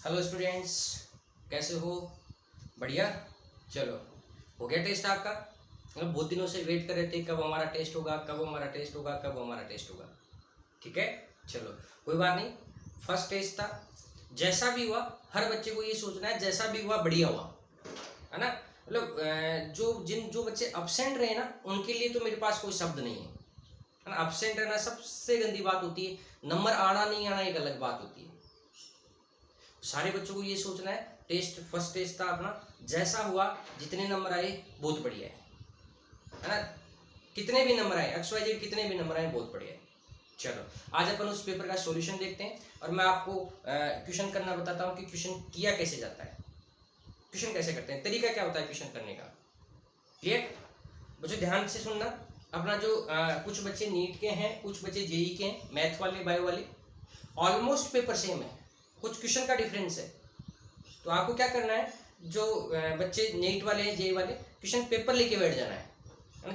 Hello students, कैसे हो? बढ़िया। चलो, हो गया टेस्ट आपका? मतलब बहुत दिनों से वेट कर रहे थे कब हमारा टेस्ट होगा, कब हमारा टेस्ट होगा, कब हमारा टेस्ट होगा। ठीक है, चलो कोई बात नहीं। फर्स्ट टेस्ट था, जैसा भी हुआ हर बच्चे को ये सोचना है जैसा भी हुआ बढ़िया हुआ, है ना। मतलब जो बच्चे अब्सेंट रहे ना उनके लिए तो मेरे पास कोई शब्द नहीं है ना। अब्सेंट रहना सबसे गंदी बात होती है, नंबर आना नहीं आना एक अलग बात होती है। सारे बच्चों को ये सोचना है टेस्ट, फर्स्ट टेस्ट था अपना, जैसा हुआ जितने नंबर आए बहुत बढ़िया है ना। कितने भी नंबर आए, XYZ कितने भी नंबर आए बहुत बढ़िया है। चलो आज अपन उस पेपर का सॉल्यूशन देखते हैं और मैं आपको क्वेश्चन करना बताता हूँ कि क्वेश्चन किया कैसे जाता है, क्वेश्चन कैसे करते हैं, तरीका क्या होता है क्वेश्चन करने का। क्लियर? बच्चों ध्यान से सुनना। अपना जो कुछ बच्चे नीट के हैं, कुछ बच्चे जेई के हैं, मैथ वाले, बायो वाले, ऑलमोस्ट पेपर सेम है, कुछ क्वेश्चन का डिफरेंस है। तो आपको क्या करना है, जो बच्चे नीट वाले हैं, जेई वाले, क्वेश्चन पेपर लेके बैठ जाना है।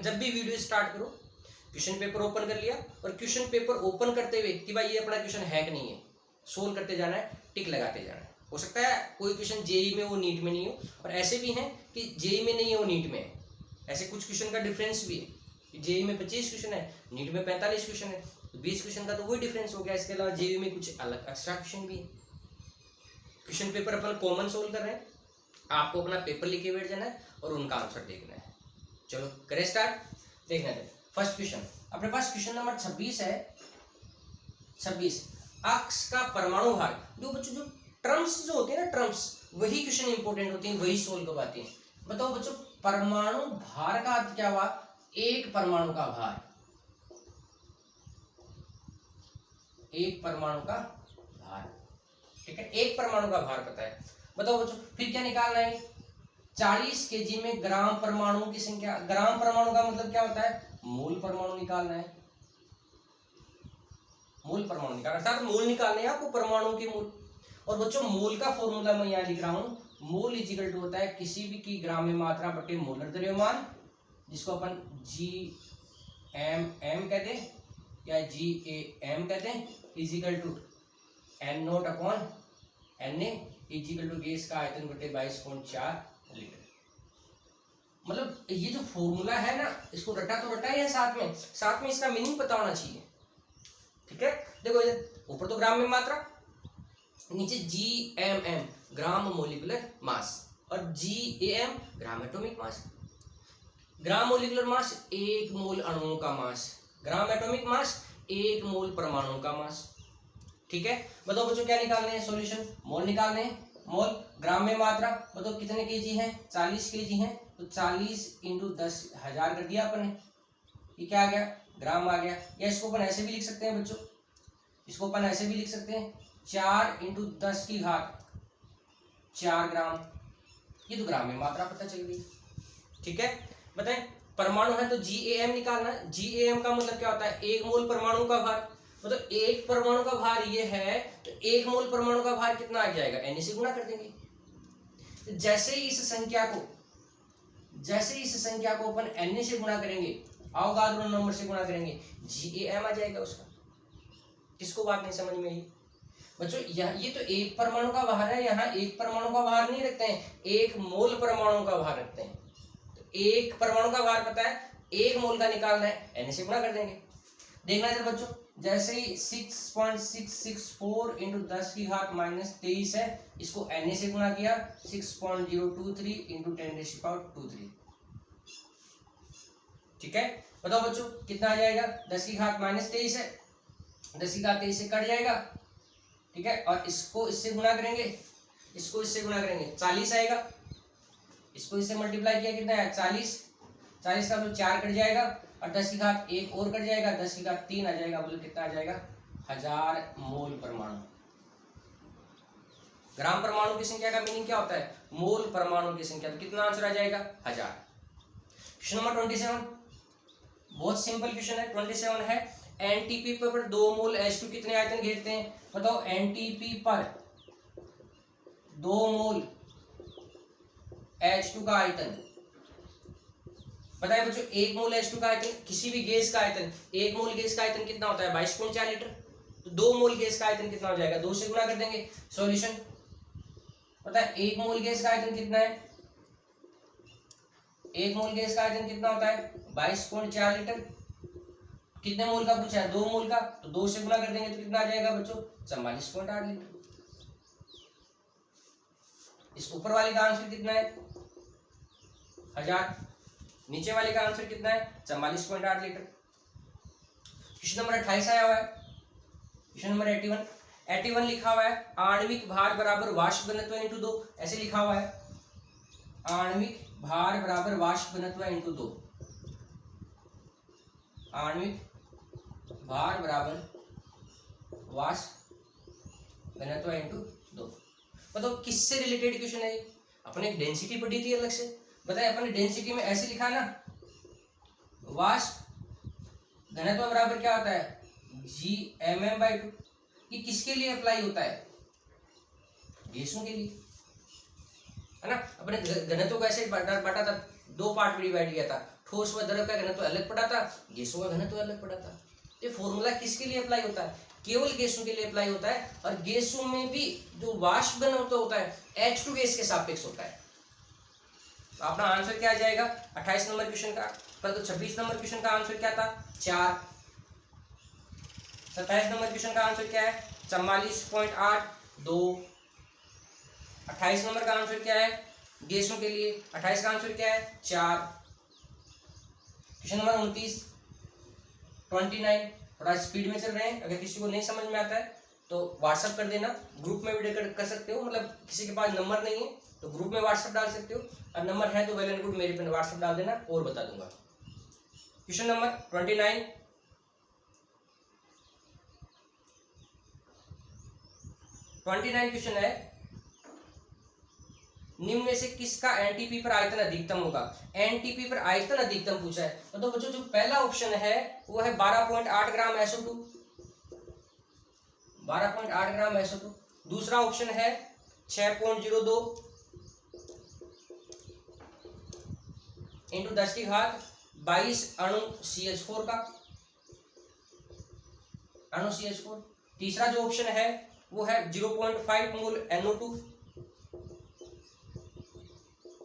जब भी वीडियो स्टार्ट करो क्वेश्चन पेपर ओपन कर लिया और क्वेश्चन पेपर ओपन करते हुए कि भाई ये अपना क्वेश्चन है कि नहीं है, सोल्व करते जाना है, टिक लगाते जाना है। हो सकता है कोई क्वेश्चन जेई में वो नीट में नहीं हो, और ऐसे भी हैं कि जेई में नहीं है वो नीट में है। ऐसे कुछ क्वेश्चन का डिफरेंस भी है, जेई में 25 क्वेश्चन है, नीट में 45 क्वेश्चन है, 20 क्वेश्चन का तो वही डिफरेंस हो गया। इसके अलावा जेई में कुछ अलग एक्स्ट्रा क्वेश्चन भी है। क्वेश्चन पेपर अपन कॉमन सोल्व कर रहे हैं, आपको अपना पेपर लेके बैठ जाना है और उनका आंसर देखना है। चलो करें स्टार्ट, देखना है। फर्स्ट क्वेश्चन अपने पास क्वेश्चन नंबर 26 है। 26, अक्ष का परमाणु भार। जो बच्चों जो टर्म्स जो होते हैं ना, टर्म्स, वही क्वेश्चन इंपॉर्टेंट होते हैं, वही सोल्व करवाते हैं। बताओ बच्चों, परमाणु भार का अर्थ क्या हुआ? एक परमाणु का भार, एक परमाणु का भार। ठीक है, एक परमाणु का भार पता है। बताओ बच्चों फिर क्या निकालना है? 40 kg में ग्राम परमाणु की संख्या। ग्राम परमाणु का मतलब क्या होता है? मूल परमाणु निकालना है, मूल परमाणु निकालना, अर्थात मूल निकालने हैं आपको, परमाणु के मूल। और बच्चों मूल का फॉर्मूला मैं यहाँ लिख रहा हूँ, मूल इक्वल टू होता है किसी भी की ग्राम में मात्रा बटे मोलर द्रव्यमान, जिसको अपन GMM कहते हैं या GAM कहते हैं, equal to N0 upon Na, equal to gas का आयतन बटे 22.4 लीटर। मतलब ये जो फॉर्मूला है ना, इसको रटा तो रटा ही है, साथ में इसका मीनिंग पता होना चाहिए। ठीक है, देखो ऊपर तो ग्राम में मात्रा, नीचे GMM ग्राम मोलिकुलर मास और GAM gram atomic mass. Gram molecular mass एक मोल अणुओं का मास, ग्राम एटॉमिक मास एक मोल परमाणुओं का मास। ठीक है, बताओ बच्चों क्या निकालने हैं? सॉल्यूशन मोल निकालने हैं। मोल ग्राम में मात्रा, बताओ कितने केजी है? 40 केजी है, तो 40 × 10,000 कर दिया अपन ने। ये क्या आ गया? ग्राम आ गया। या इसको अपन ऐसे भी लिख सकते हैं बच्चों, इसको अपन ऐसे भी लिख सकते हैं 4 × 10 की घात 4 ग्राम। ये तो ग्राम में मात्रा पता चल गई। ठीक है, बताएं परमाणु है तो GAM निकालना है। GAM का मतलब क्या होता है? एक मोल परमाणु का भार। मतलब एक परमाणु का भार ये है, तो एक मोल परमाणु का भार कितना आ जाएगा? Na से गुणा कर देंगे। तो जैसे ही इस संख्या को अपन Na से गुणा करेंगे, अवगाद्रो नंबर से गुणा करेंगे, GAM आ जाएगा उसका। किसको बात नहीं समझ में आई बच्चों? ये तो एक परमाणु का भार है, यहाँ एक परमाणु का भार नहीं रखते हैं, एक मोल परमाणु का भार रखते हैं। तो एक परमाणु का भार पता है, एक मोल का निकालना है, Na से गुणा कर देंगे। देखना जरा बच्चों, जैसे ही 6.664 × 10 की घात -23 है, इसको Na से गुणा किया, 6.023 × 10⁻²3। ठीक है, बताओ बच्चों कितना आ जाएगा? 10 की घात -23 है, 10 की घात 23 से कट जाएगा। ठीक है, और इसको इससे गुणा करेंगे, 40 आएगा। इसको इससे मल्टीप्लाई किया, कितना है? 40 का तो 4 कट जाएगा, और 10 की घात 1 और कट जाएगा, 10 की घात 3 आ जाएगा। बोलो कितना आ जाएगा? 1000 मोल परमाणु। ग्राम परमाणु की संख्या का मीनिंग क्या होता है? मोल परमाणु की संख्या। तो कितना आंसर आ जाएगा? 1000। क्वेश्चन नंबर 27, बहुत सिंपल क्वेश्चन है। 27 है, एनटीपी पर 2 मोल H2 कितने आयतन घेरते हैं? बताओ एनटीपी पर 2 मोल H2 का आयतन। बताइए बच्चों, 1 मोल H2 का आयतन, किसी भी गैस का आयतन, 1 मोल गैस का आयतन कितना होता है? 22.4 लीटर। तो 2 मोल गैस का आयतन कितना हो जाएगा? 2 से गुणा कर देंगे। सॉल्यूशन पता है 1 मोल गैस का आयतन कितना है? 1 मोल गैस का आयतन कितना होता है? 22.4 लीटर। कितने मोल का पूछा है? 2 मोल का, तो 2 से गुना कर देंगे तो कितना आ जाएगा बच्चों? 44.8 लीटर। इस ऊपर वाले का आंसर कितना है? 1000। नीचे वाले का आंसर कितना है? 44.8 लीटर। क्वेश्चन नंबर 28 आया हुआ है, क्वेश्चन नंबर 81 लिखा हुआ है आणविक भार बराबर वाष्प घनत्व इंटू 2। ऐसे लिखा हुआ है आणविक भार बराबर वाष्प घनत्व इंटू 2। आणविक भार बराबर वाष्प घनत्व इंटू 2। बताओ किससे रिलेटेड क्वेश्चन है ये? अपने डेंसिटी पढ़ी थी अलग से, बताए अपने डेंसिटी में ऐसे लिखा ना, वाष्प घनत्व बराबर क्या होता है? Gmm/2। ये किसके लिए अप्लाई होता है? गैसों के लिए, है ना। अपने घनत्व को ऐसे बांटा था, 2 पार्ट में डिवाइड किया था। ठोस व द्रव का घनत्व अलग पड़ा था, गैसों का घनत्व अलग पड़ा था। ये फॉर्मूला किसके लिए अप्लाई होता है? केवल गैसों के लिए अप्लाई होता है। और गैसों में भी जो वाष्प घनत्व होता है H2 गैस के सापेक्ष होता है। तो अपना आंसर क्या आ जाएगा 28 नंबर क्वेश्चन का? परंतु 26 नंबर क्वेश्चन का आंसर क्या था? 4। 27 नंबर क्वेश्चन का आंसर क्या है? 44.8 2। 28 नंबर का आंसर क्या है? गैसों के लिए 28 का आंसर क्या है? 4। क्वेश्चन नंबर 29 थोड़ा स्पीड में चल रहे हैं, अगर किसी को नहीं समझ में आता है तो व्हाट्सअप कर देना, ग्रुप में भी कर सकते हो। मतलब किसी के पास नंबर नहीं है तो ग्रुप में व्हाट्सअप डाल सकते हो, और नंबर है तो वेल एंड गुड, मेरे पे व्हाट्सअप डाल देना और बता दूंगा। क्वेश्चन नंबर 29 क्वेश्चन है, निम्न में से किसका एनटीपी पर आयतन अधिकतम होगा? एनटीपी पर आयतन अधिकतम पूछा है तो बच्चों जो पहला ऑप्शन है वो है 12.8 ग्राम SO2, 12.8 ग्राम SO2। दूसरा ऑप्शन है 6.02 इंटू 10⁻22 अणु CH4 का, अणु CH4। तीसरा जो ऑप्शन है वो है 0.5 मोल NO2,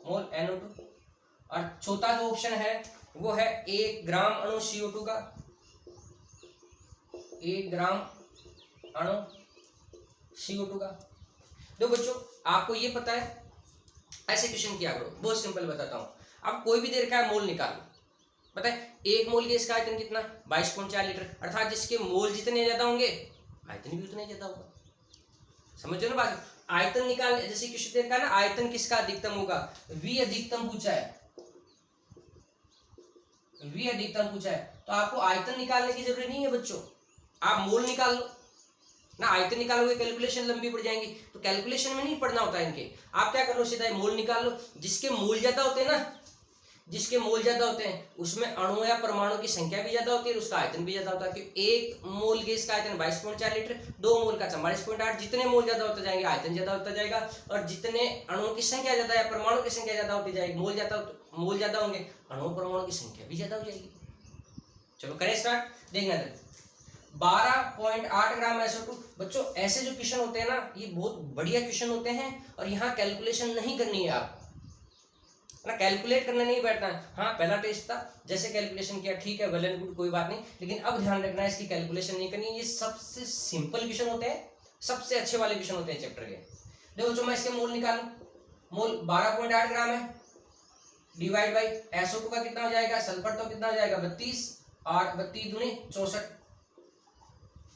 मोल NO2। और चौथा जो ऑप्शन है वो है 1 ग्राम अणु CO2 का, 1 ग्राम अणु CO2 का। देखो बच्चों आपको ये पता है, ऐसे क्वेश्चन किया करो, बहुत सिंपल बताता हूँ। अब कोई भी देर का मोल निकालो, पता है 1 मोल गैस का आयतन कितना? 22.4 लीटर। अर्थात जिसके मोल जितने ज्यादा होंगे आयतन भी उतना ज्यादा होगा। समझो ना बात? आयतन निकाल, जैसे क्वेश्चन देर का ना, आयतन किसका अधिकतम होगा? V अधिकतम पूछा है, V अधिकतम पूछा है, तो आपको आयतन निकालने की जरूरत नहीं है बच्चों, आप मोल निकाल लो ना। आयतन निकालोगे कैलकुलेशन लंबी पड़ जाएंगी, तो कैलकुलेशन में नहीं पढ़ना होता है इनके। आप क्या कर लो, सीधा मोल निकाल लो। जिसके मोल ज्यादा होते हैं ना, जिसके मोल ज्यादा होते हैं उसमें अणु या परमाणु की संख्या भी ज्यादा होती है, उसका आयतन भी ज्यादा होता है। क्योंकि 1 मोल गैस का आयतन 22.4 लीटर, 2 मोल का 44.8। जितने मोल ज्यादा होते जाएंगे आयतन ज्यादा होता जाएगा, और जितने अणुओं की संख्या ज्यादा है, परमाणु की संख्या ज्यादा होती जाएगी, मोल ज्यादा होंगे, अणु परमाणु की संख्या भी ज्यादा हो जाएगी। चलो करें स्टार्ट, देखना 12.8 ग्राम SO2। बच्चों ऐसे जो क्वेश्चन होते हैं ना, ये बहुत बढ़िया क्वेश्चन होते हैं, और यहाँ कैलकुलेशन नहीं करनी है आपको ना, कैलकुलेट करने नहीं बैठना है। हाँ पहला टेस्ट था, जैसे कैलकुलेशन किया ठीक है, वेल एंड गुड, कोई बात नहीं, लेकिन अब ध्यान रखना है इसकी कैलकुलेशन नहीं करनी। ये सबसे सिंपल क्वेश्चन होते हैं, सबसे अच्छे वाले क्वेश्चन होते हैं चैप्टर के। देखो बच्चों मैं इसके मोल निकालूं, मोल 12.8 ग्राम है, डिवाइड बाई SO2 का कितना हो जाएगा? सल्फर तो कितना हो जाएगा? 32, और 32 दूनी 64।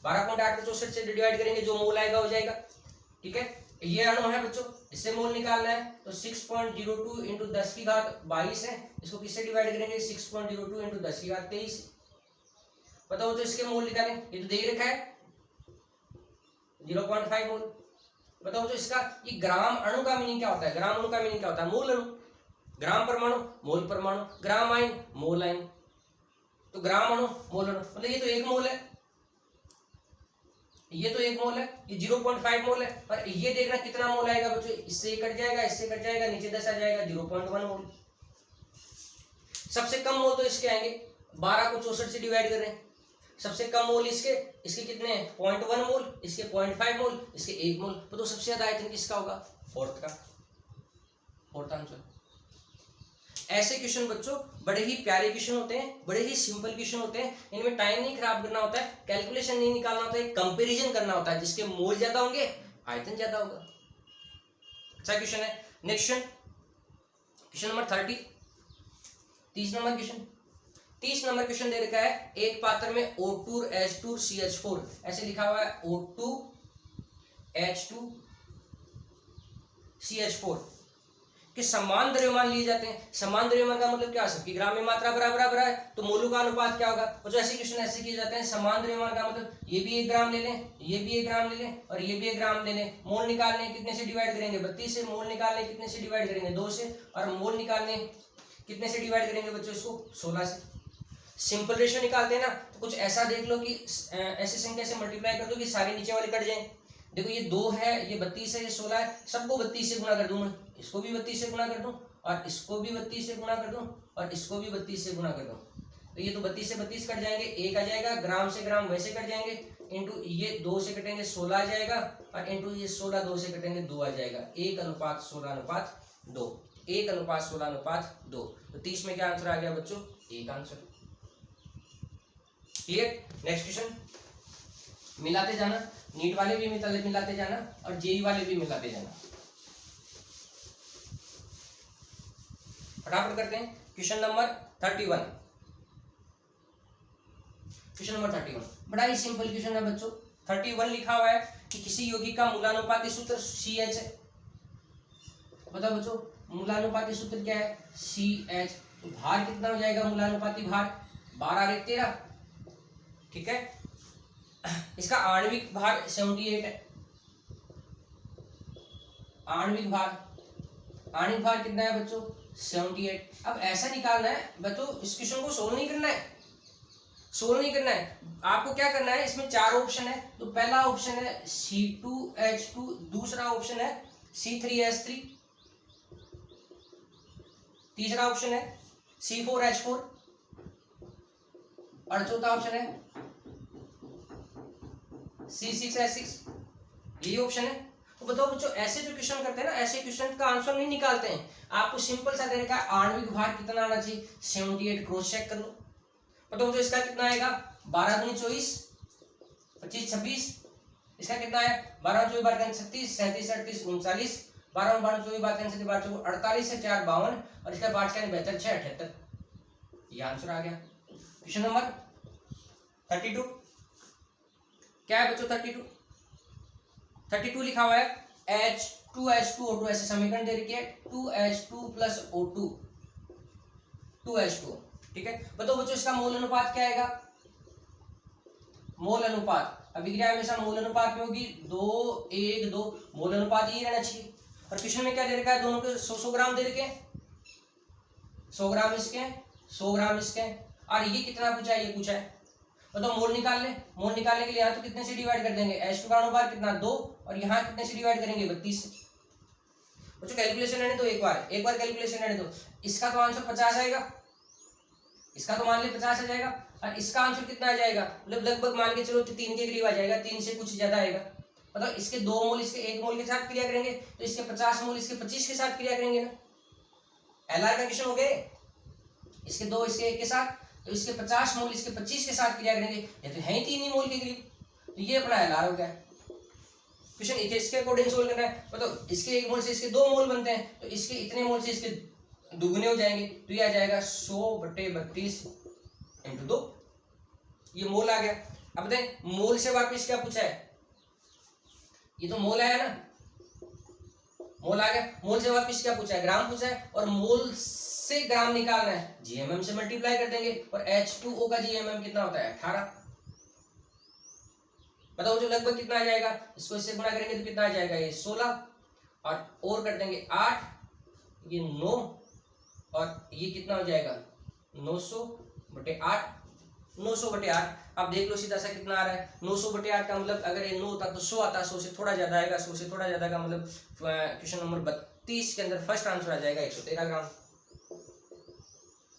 12.8 को 64 से डिवाइड करेंगे, जो मोल आएगा हो जाएगा। ठीक है, ये अणु है बच्चों, इससे मोल निकालना है, तो 6.02 इंटू 10⁻22 है। इसको किससे डिवाइड करेंगे? 6.02 इंटू 10⁻23। बताओ तो इसके मोल निकालें, ये तो दे ही रखा है 0.5 मोल। बताओ तो इसका ये ग्राम अणु का मीनिंग क्या होता है? ग्राम अणु का मीनिंग क्या होता है? मोल अणु। ग्राम परमाणु मोल परमाणु, ग्राम आयन मोल आयन। तो ग्राम अणु मोल अणु, मतलब ये तो 1 मोल है, ये तो 1 मोल है, ये 0.5 मोल है। और ये देखना कितना मोल आएगा बच्चों, इससे कट जाएगा, इससे कट जाएगा, नीचे 10 आ जाएगा, 0.1 मोल। सबसे कम मोल तो इसके आएंगे, 12 को 64 से डिवाइड कर रहे हैं, सबसे कम मोल इसके कितने हैं? 0.1 मोल, इसके 0.5 मोल, इसके 1 मोल। तो सबसे ज्यादा आयतन किसका होगा? Fourth answer. ऐसे क्वेश्चन बच्चों बड़े ही प्यारे क्वेश्चन होते हैं, बड़े ही सिंपल क्वेश्चन होते हैं, इनमें टाइम नहीं खराब करना होता है, कैलकुलेशन नहीं निकालना होता है, कंपैरिजन करना होता है, जिसके मोल ज्यादा होंगे आयतन ज्यादा होगा। अच्छा क्वेश्चन है। Next question number 30, 30 number question. 30 number question दे रखा है, एक पात्र में O2 H2 CH4, ऐसे लिखा हुआ है O2 H2 CH4 कि समान द्रव्यमान लिए जाते हैं। समान द्रव्यमान का मतलब क्या, सबकी ग्राम में मात्रा बराबर है, तो मोलों का अनुपात क्या होगा। और जो ऐसे क्वेश्चन ऐसे किए जाते हैं, समान द्रव्यमान का मतलब ये भी 1 ग्राम ले लें, ये भी 1 ग्राम ले लें और ये भी 1 ग्राम ले लें। मोल निकालने कितने से डिवाइड करेंगे, 32 से। मोल निकालने कितने से डिवाइड करेंगे, 2 से। और मोल निकालने कितने से डिवाइड करेंगे बच्चों, इसको 16 से। सिंपल रेशियो निकालते हैं ना, तो कुछ ऐसा देख लो कि ऐसे संख्या से मल्टीप्लाई कर दो कि सारे नीचे वाले कट जाएं। देखो ये 2 है, ये 32 है, ये 16 है, सबको 32 से गुणा कर दूं मैं, इसको भी 32 से गुणा कर दूं और इसको भी 32 से गुणा कर दूं और इसको भी 32 से गुणा कर दूं, तो ये तो 32 से 32 कट जाएंगे, 1 आ जाएगा, ग्राम से ग्राम वैसे कट जाएंगे, इंटू ये 2 से कटेंगे 16 आ जाएगा और इंटू ये 16 2 से कटेंगे 2 आ जाएगा। 1:16:2, 1:16:2। तो 30 में क्या आंसर आ गया बच्चों, 1 आंसर। क्लियर। नेक्स्ट क्वेश्चन, मिलाते जाना, नीट वाले भी मिलाते जाना और जेई वाले भी मिलाते जाना। फटाफट करते हैं। क्वेश्चन नंबर 31, क्वेश्चन नंबर 31 बड़ा ही सिंपल क्वेश्चन है बच्चों। 31 लिखा हुआ है कि किसी यौगिक का मूलानुपाती सूत्र CH है। बताओ बच्चों, मूलानुपाती सूत्र क्या है, CH। तो भार कितना हो जाएगा, मूलानुपाती भार 12/13, ठीक है। इसका आणविक भार 78 है। आणविक भार कितना है बच्चों, 78। अब ऐसा निकालना है बच्चों, इस क्वेश्चन को सोल्व नहीं करना है, आपको क्या करना है, इसमें 4 ऑप्शन है। तो पहला ऑप्शन है C2H2, दूसरा ऑप्शन है C3H3, तीसरा ऑप्शन है C4H4 और चौथा ऑप्शन है C6H6, यही ऑप्शन है। तो बताओ बच्चों, ऐसे जो क्वेश्चन करते हैं ना, ऐसे क्वेश्चन का आंसर नहीं निकालते हैं, आपको सिंपल सा दे रखा है आणविक भार कितना आना चाहिए, 78, क्रॉस चेक कर लो। बताओ बच्चों, इसका कितना आएगा, 12 दूनी 24, 25 26, इसका कितना है, 12 24 12 36, 37 38 39, 12 12 24 12 37 12 48 से 4 52 और इसका 5 का 72 6 78, ये आंसर आ गया। क्वेश्चन नंबर 32 क्या है बच्चों, 32 लिखा हुआ है H2H2O2, ऐसे समीकरण दे रखी है 2H2 + O2, 2H2, ठीक है। बताओ बच्चों, इसका मोल अनुपात क्या आएगा, मोल अनुपात, अभिक्रिया हमेशा मोल अनुपात में होगी, 2:1:2, मोल अनुपात ही रहना चाहिए। और क्वेश्चन में क्या दे रखा है, दोनों के 100 ग्राम दे रखे हैं, 100 ग्राम इसके, 100 ग्राम इसके, और ये कितना पूछा है, ये पूछा है। बताओ मोल निकाल ले, मोल निकालने के लिए यहाँ तो कितने से डिवाइड कर देंगे, H2 का अनुपात कितना 2 और यहाँ कितने से डिवाइड करेंगे 32 से। बच्चों कैलकुलेशन रहने दो, एक बार कैलकुलेशन रहने दो। इसका तो आंसर 50 आएगा, इसका तो मान ले 50 आ जाएगा और इसका आंसर कितना आ जाएगा, मतलब लगभग मान के चलो 3 के करीब आ जाएगा, 3 से कुछ ज्यादा आएगा। मतलब इसके 2 मोल इसके 1 मोल के साथ क्रिया करेंगे तो इसके 50 मोल इसके 25 के साथ क्रिया करेंगे ना, LR का क्वेश्चन हो गए, इसके 2 इसके 1 के साथ, तो इसके 50 मोल इसके 25 के साथ क्रिया करेंगे, ये तो है ही 3 ही मोल के करीब, तो ये अपना LR हो गया। क्वेश्चन इसके अकॉर्डिंग सोल्व करना है। मतलब इसके 1 मोल से इसके 2 मोल बनते हैं, तो इसके इतने मोल से इसके दुगने हो जाएंगे, तो ये आ जाएगा 100/32 × 2, ये मोल आ गया। अब बताएं मोल से वापस क्या पूछा है, ये तो मोल आया ना, मोल आ गया, मोल से वापस क्या पूछा है, ग्राम पूछा है, और मोल से ग्राम निकालना है, GMM से मल्टीप्लाई कर देंगे, और H2O का GMM कितना होता है 18। बताओ जो लगभग कितना आ जाएगा, इसको इससे गुणा करेंगे तो कितना आ जाएगा, ये 16 और कर देंगे 8, ये 9 और ये कितना हो जाएगा 900/8, 900/8। अब देख लो सीधा सा कितना आ रहा है, 900/8 का मतलब अगर ये 9 होता तो 100 आता, 100 से थोड़ा ज्यादा आएगा, 100 से थोड़ा ज्यादा का मतलब क्वेश्चन नंबर 32 के अंदर फर्स्ट आंसर आ जाएगा 113 ग्राम,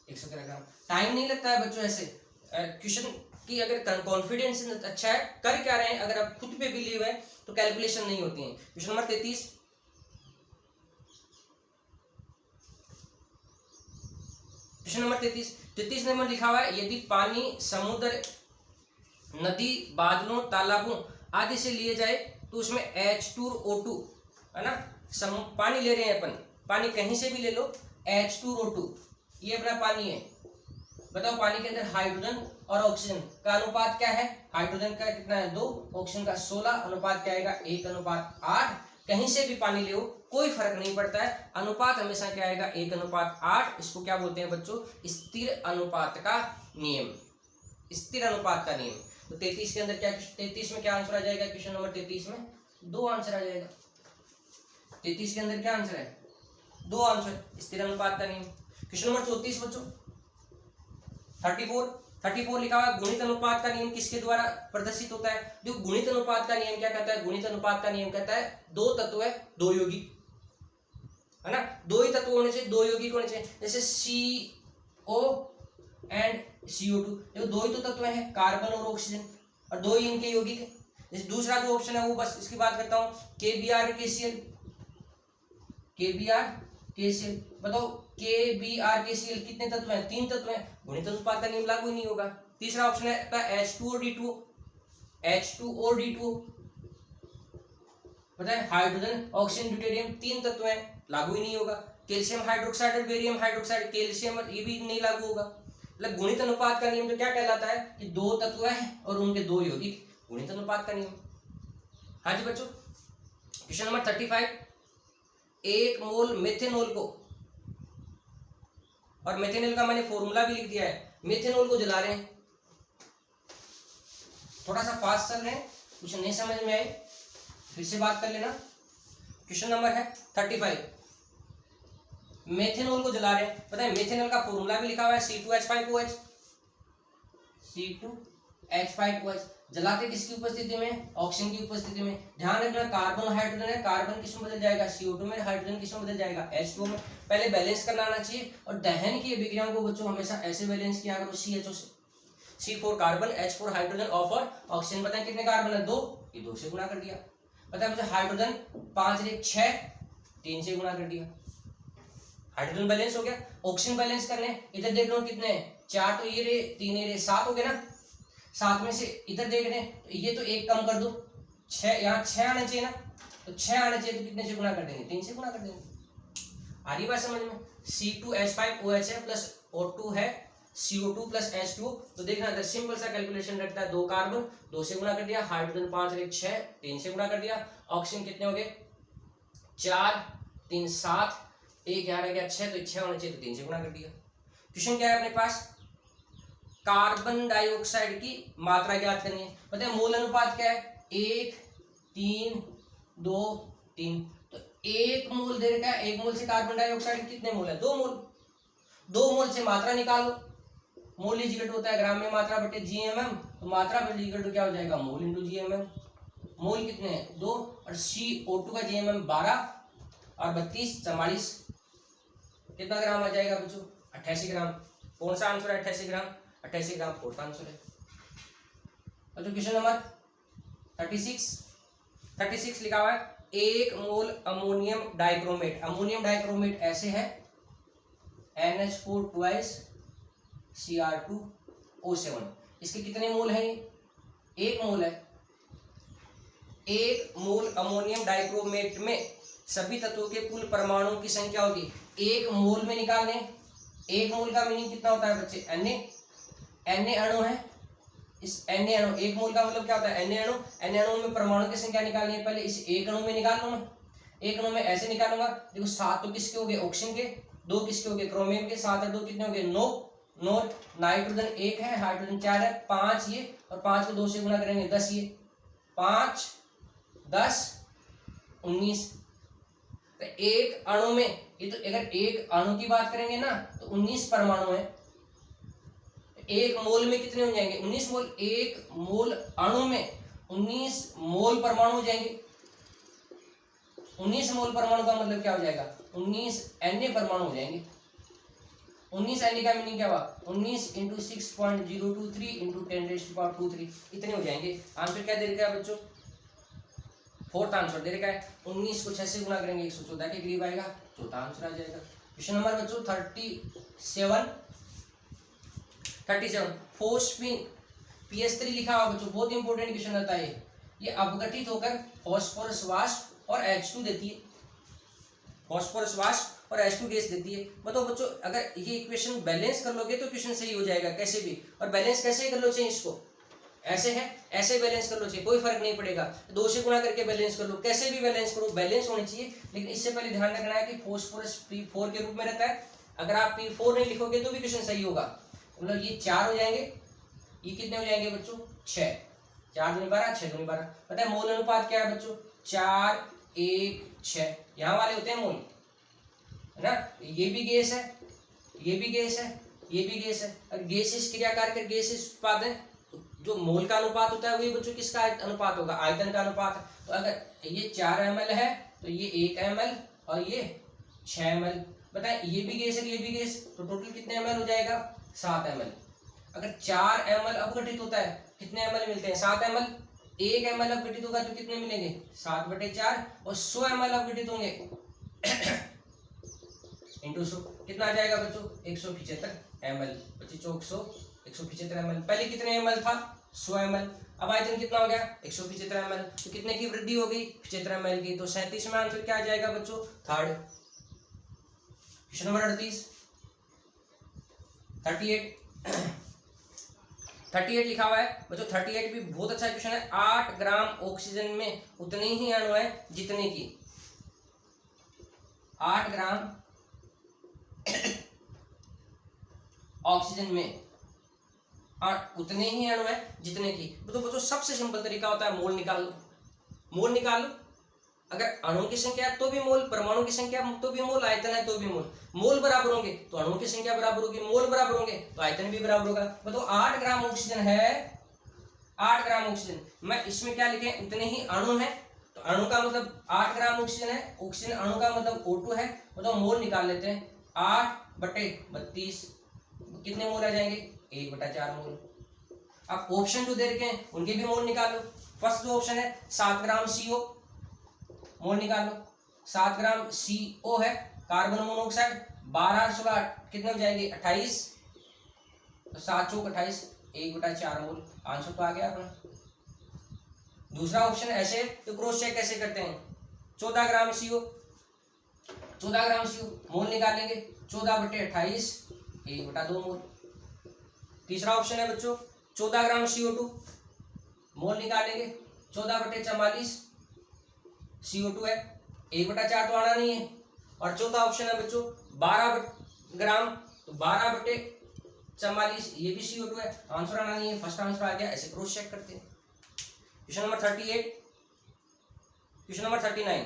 113 ग्राम। टाइम नहीं लगता है बच्चों ऐसे क्वेश्चन की, अगर कॉन्फिडेंस अच्छा है, कर क्या रहे हैं, अगर आप खुद पे बिलीव है तो कैलकुलेशन नहीं होती है। Question number 33 question number 33 number लिखा हुआ है, यदि पानी समुद्र, नदी, बादलों, तालाबों आदि से लिए जाए तो उसमें H2O2 है ना, पानी ले रहे हैं अपन, पानी कहीं से भी ले लो, H2O2 ये अपना पानी है। बताओ पानी के अंदर हाइड्रोजन और ऑक्सीजन का अनुपात क्या है? हाइड्रोजन का कितना है 2, ऑक्सीजन का 16, अनुपात क्या आएगा 1:8। कहीं से भी पानी ले, कोई फर्क नहीं पड़ता है, अनुपात हमेशा क्या आएगा 1:8। इसको क्या बोलते हैं बच्चों? स्थिर अनुपात का नियम, स्थिर अनुपात का नियम। तो 33 के अंदर क्या, 33 में क्या आंसर आ जाएगा? क्वेश्चन नंबर 33 में 2 आंसर आ जाएगा। 33 के अंदर क्या आंसर है? 2 आंसर, स्थिर अनुपात का नियम। क्वेश्चन नंबर 34 बच्चों 34 लिखा हुआ है, गुणित अनुपात का नियम किसके द्वारा प्रदर्शित होता है? जो गुणित अनुपात का नियम क्या कहता है? गुणित अनुपात का नियम कहता है 2 तत्व है 2 यौगिक, है ना, 2 ही तत्व होने चाहिए, 2 यौगिक होने चाहिए। जैसे CO एंड CO2, जो 2 ही तो तत्व हैं, कार्बन और ऑक्सीजन, और 2 ही इनके यौगिक है। जैसे दूसरा जो ऑप्शन है वो बस इसकी बात करता हूँ, KBr KCl, बताओ KBr KCl कितने तत्व हैं? 3 तत्व हैं, गुणित अनुपात का नियम लागू ही नहीं होगा। तीसरा ऑप्शन है H2O D2, पता है, हाइड्रोजन, ऑक्सीजन, ड्यूटेरियम 3 तत्व हैं, लागू ही नहीं होगा। कैल्शियम हाइड्रोक्साइड और बेरियम हाइड्रोक्साइड, कैल्शियम ये भी नहीं लागू होगा। मतलब गुणित अनुपात का नियम तो क्या कहलाता है कि 2 तत्व हैं और उनके 2 यौगिक, गुणित अनुपात का नियम। हाँ जी बच्चों, क्वेश्चन नंबर 35, 1 मोल मेथेनॉल को, और मेथेनॉल का मैंने फॉर्मूला भी लिख दिया है, मेथेनॉल को जला रहे हैं, थोड़ा सा फास्ट चल रहे हैं, कुछ नहीं समझ में आए फिर से बात कर लेना। क्वेश्चन नंबर है 35, मेथेनॉल को जला रहे हैं, पता है मेथेनॉल का फॉर्मूला भी लिखा हुआ है C2H5OH, C2H5OH। जलाते किसकी उपस्थिति में? ऑक्सीजन की उपस्थिति में। ध्यान रखना, कार्बन हाइड्रोजन है, कार्बन किस में बदल जाएगा? CO2 में, हाइड्रोजन किस में बदल जाएगा? H2O में। पहले बैलेंस करना आना चाहिए, और दहन की अभिक्रियाओं को बच्चों हमेशा ऐसे बैलेंस किया करो, CHO से। C4 कार्बन, H4 हाइड्रोजन और ऑक्सीजन, पता है कितने कार्बन है? 2, ये 2 से गुणा कर दिया। पता है मुझे हाइड्रोजन 5 × 6, 3 से गुणा कर दिया, हाइड्रोजन बैलेंस हो गया। ऑक्सीजन बैलेंस करने, इधर देख लो कितने, 4 तो ये रे, 3 ये रे, 7 हो गए ना। 7 में से इधर देख रहे हैं, ये तो 1 कम कर दो, 6, यहाँ 6 आने चाहिए ना, तो 6 आने चाहिए, तो कितने से गुणा कर देंगे? 3 से गुणा कर देंगे। आ रही बात समझ में? C2H5OH है प्लस O2 है, CO2 प्लस H2O। तो देखना अगर सिंपल सा कैलकुलेशन रखता है, 2 कार्बन, 2 से गुणा कर दिया, हाइड्रोजन 5 × 6, 3 से गुणा कर दिया, ऑक्सीजन कितने हो गए? 4, 3, 7, 1 यहाँ रह गया 6, तो 6 होने चाहिए, तो 3 से गुणा कर दिया। क्वेश्चन क्या है अपने पास? कार्बन डाइऑक्साइड की मात्रा ज्ञात करनी है। पता है मोल अनुपात क्या है? 1, 3, 2, 3। तो 1 मोल दे रखा है, 1 मोल से कार्बन डाइऑक्साइड कितने मोल है? 2 मोल। 2 मोल से मात्रा निकालो, मोल इज इक्वल टू होता है ग्राम में मात्रा बटे GMM, तो मात्रा बटे इक्वल टू क्या हो जाएगा? Mole into GMM। मोल कितने हैं? 2, और CO2 का GMM 12 और 32 44, कितना ग्राम आ जाएगा बच्चों? 88 ग्राम। कौन सा आंसर है? 88 ग्राम। 88 ग्राम फोर्थ आंसर है। तो क्वेश्चन नंबर 36 लिखा हुआ है, 1 मोल अमोनियम डाइक्रोमेट। अमोनियम डाइक्रोमेट ऐसे है, NH4 2 Cr2O7। इसके कितने मोल हैं? 1 मोल है। 1 मोल अमोनियम डाइक्रोमेट में सभी तत्वों के कुल परमाणुओं की संख्या होगी 1 मोल में निकालने। 1 मोल का मीनिंग कितना होता है बच्चे? Na अणु है, इस Na अणु, 1 मोल का मतलब क्या होता है? Na अणु में परमाणु की संख्या निकालनी है, पहले इस 1 अणु में निकाल लो। मैं 1 अणु में ऐसे निकालूंगा, देखो 7 तो किसके हो गए? ऑक्सीजन के। 2 किसके हो गए? क्रोमियम के। 7 और 2 कितने हो गए? 9। नाइट्रोजन 1 है, हाइड्रोजन 4 है, 5 ये, और 5 को 2 से गुणा करेंगे 10 ये, 5, 10, 19। तो 1 अणु में, ये तो अगर 1 अणु की बात करेंगे ना तो 19 परमाणु है। 1 मोल में कितने हो जाएंगे? 19 मोल। 1 मोल अणु में 19 मोल परमाणु हो जाएंगे। 19 मोल परमाणु का मतलब क्या हो जाएगा? 19 Na परमाणु हो जाएंगे। 19 Na का मीनिंग क्या हुआ? 19 × 6.023 × 10⁻²3 इतने हो जाएंगे। आंसर क्या दे रखा है बच्चों? फोर्थ आंसर दे रखा है। 19 को 6 से गुणा करेंगे 114 के करीब आएगा, चौथा आंसर आ जाएगा। क्वेश्चन नंबर बच्चों 37, 37 फोस्फीन PS3 लिखा हुआ बच्चों, बहुत इंपॉर्टेंट क्वेश्चन रहता है ये अपघटित होकर फास्फोरस वाष्प और H2 देती है, फास्फोरस वाष्प और H2 गैस देती है। बताओ बच्चों अगर ये इक्वेशन बैलेंस कर लोगे तो क्वेश्चन सही हो जाएगा कैसे भी। और बैलेंस कैसे कर लो चाहिए, इसको ऐसे है ऐसे बैलेंस कर लो चाहिए, कोई फर्क नहीं पड़ेगा, 2 से गुणा करके बैलेंस कर लो, कैसे भी बैलेंस करो, बैलेंस होनी चाहिए। लेकिन इससे पहले ध्यान रखना है कि फास्फोरस P4 के रूप में रहता है, अगर आप P4 नहीं लिखोगे तो भी क्वेश्चन सही होगा। मतलब ये 4 हो जाएंगे, ये कितने हो जाएंगे बच्चों 6, 4 दूनी 12, 6 दूनी 12। पता है मोल अनुपात क्या है बच्चों 4 1 6, यहाँ वाले होते हैं मोल, है ना। ये भी गैस है, ये भी गैस है, ये भी गैस है। और गैसेस क्रियाकार कर गैसेस उत्पादन, जो मोल का अनुपात होता है वही बच्चों किसका अनुपात होगा, आयतन का अनुपात। तो अगर ये 4 ml है तो ये 1 ml और ये 6 ml। बताए ये भी गैस है ये भी गैस, तो टोटल कितने ml हो जाएगा 7 ml। अगर 4 ml अपघटित होता है कितने ml मिलते हैं 7 ml, 1 ml अपघटित होगा तो कितने मिलेंगे 7/4, और 100 ml अपघटित होंगे इंटू 100 कितना आ जाएगा बच्चों 175 ml। 175 ml, पहले कितने ml था 100 ml, अब आयतन कितना हो गया 175 ml, तो कितने की वृद्धि हो गई 75 ml की। तो 37 में आंसर क्या आ जाएगा बच्चों थर्ड। क्वेश्चन नंबर 38 लिखा हुआ है बच्चों, 38 भी बहुत अच्छा क्वेश्चन है। 8 ग्राम ऑक्सीजन में उतने ही अणु है जितने की 8 ग्राम ऑक्सीजन में उतने ही अणु है जितने की। तो बच्चों सबसे सिंपल तरीका होता है मोल निकाल लो, मोल निकाल लो। अगर अणु की संख्या है तो भी मोल, परमाणु की संख्या तो भी मोल, आयतन है तो भी मोल। मोल बराबर होंगे तो अणु की संख्या बराबर होगी, मोल बराबर होंगे तो आयतन भी बराबर होगा। बताओ 8 ग्राम ऑक्सीजन है, 8 ग्राम ऑक्सीजन, मैं इसमें क्या लिखे उतने ही अणु है, तो अणु का मतलब 8 ग्राम ऑक्सीजन है, ऑक्सीजन अणु का मतलब O2 है। बताओ मोल निकाल लेते हैं 8/32 कितने मोल आ जाएंगे 1/4 मोल। अब ऑप्शन जो दे रखे हैं उनके भी मोल निकाल लो। फर्स्ट जो ऑप्शन है 7 ग्राम CO, मोल निकाल लो। 7 ग्राम CO है कार्बन मोनोऑक्साइड, 12 कितने हो जाएंगे 28, तो 7 चौक 28, 1/4 मोल। आंसर तो आ गया अपना। दूसरा ऑप्शन ऐसे तो क्रॉस चेक कैसे करते हैं 14 ग्राम CO, 14 ग्राम CO मोल निकालेंगे 14/28, 1/2 मोल। तीसरा ऑप्शन है बच्चों 14 ग्राम CO2, मोल निकालेंगे 14/44, CO2 है 1/4 तो आना नहीं है। और चौथा ऑप्शन है बच्चों 12 ग्राम, तो 12/44 ये भी CO2 है, आंसर आना नहीं है, फर्स्ट आंसर आ गया। ऐसे क्रॉस चेक करते हैं। क्वेश्चन नंबर 38, क्वेश्चन नंबर 39,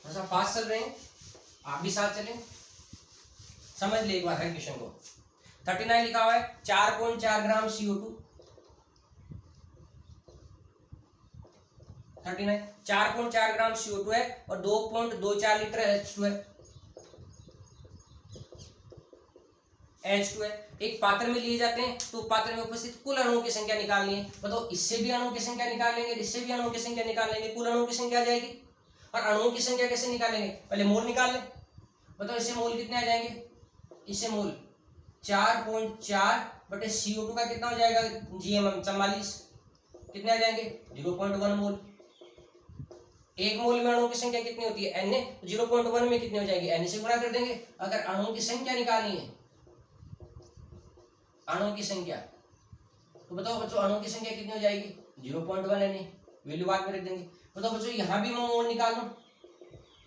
थोड़ा सा फास्ट चल रहे हैं, आप भी साथ चलें, समझ ले एक बार है क्वेश्चन को। 39 लिखा हुआ है 4.4 ग्राम CO2, 39 4.4 ग्राम CO2 है और 2.24 लीटर H2 है, H2 है। एक पात्र में लिए जाते हैं तो पात्र में उपस्थित कुल अणुओं की संख्या निकालनी है। बताओ इससे भी अणुओं की संख्या निकाल लेंगे, इससे भी अणुओं की संख्या निकाल लेंगे, कुल अणुओं की संख्या आ जाएगी। और अणुओं की संख्या कैसे निकालेंगे, पहले मोल निकाल लें। बताओ इससे मोल कितने आ जाएंगे, इससे मोल 4.4/CO2 का कितना हो जाएगा GMM 44, कितने आ जाएंगे 0.1 मोल। एक मोल में अणुओं की संख्या कितनी होती है Na, 0.1 में कितनी हो जाएगी Na से गुणा कर देंगे। अगर अणुओं की संख्या निकालनी है, अणुओं की संख्या, तो बताओ बच्चों अणुओं की संख्या कितनी हो जाएगी 0.1 Na, वैल्यू बाद में रख देंगे। बताओ बच्चों यहाँ भी मैं मोल निकाल लूं,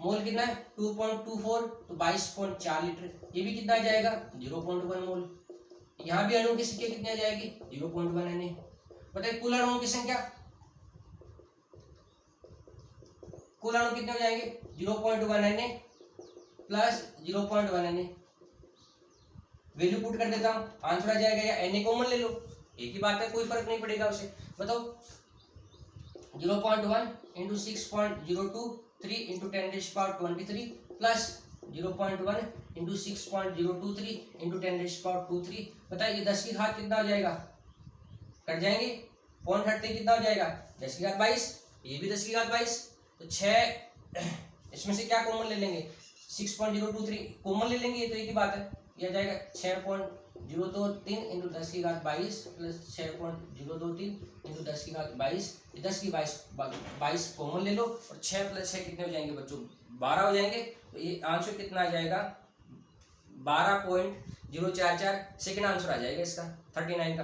मोल कितना है 2.24, तो 22.4 लीटर, ये भी कितना आ जाएगा 0.1 मोल। यहाँ भी अणुओं की संख्या कितनी आ जाएगी 0.1 Na। बताइए कुल अणुओं की संख्या, कुल अणु कितने हो जाएंगे 0.1 Na plus 0.1 Na, value put कर देता हूं, आंसर आ जाएगा, या Na कॉमन ले लो, एक ही बात है, कोई फर्क नहीं पड़ेगा उसे। बताओ 0.1 into 6.023 into 10⁻23 plus 0.1 into 6.023 into 10⁻23। बताइए ये 10 की घात कितना हो जाएगा, कट जाएंगे, पॉइंट हटते कितना हो जाएगा 10 की घात 22, ये भी 10 की घात 22, तो 6 इसमें से क्या कॉमन ले लेंगे 6.023 कॉमन ले लेंगे, ये तो एक ही बात है, ये आ जाएगा 6.023 इंटू 10 की घात 22 प्लस 6.023 इंटू 10 की घात 22, 10 की 22 कॉमन ले लो और 6 प्लस 6 कितने हो जाएंगे बच्चों, 12 हो जाएंगे। तो ये आंसर कितना आ जाएगा 12.044, सेकेंड आंसर आ जाएगा इसका 39 का,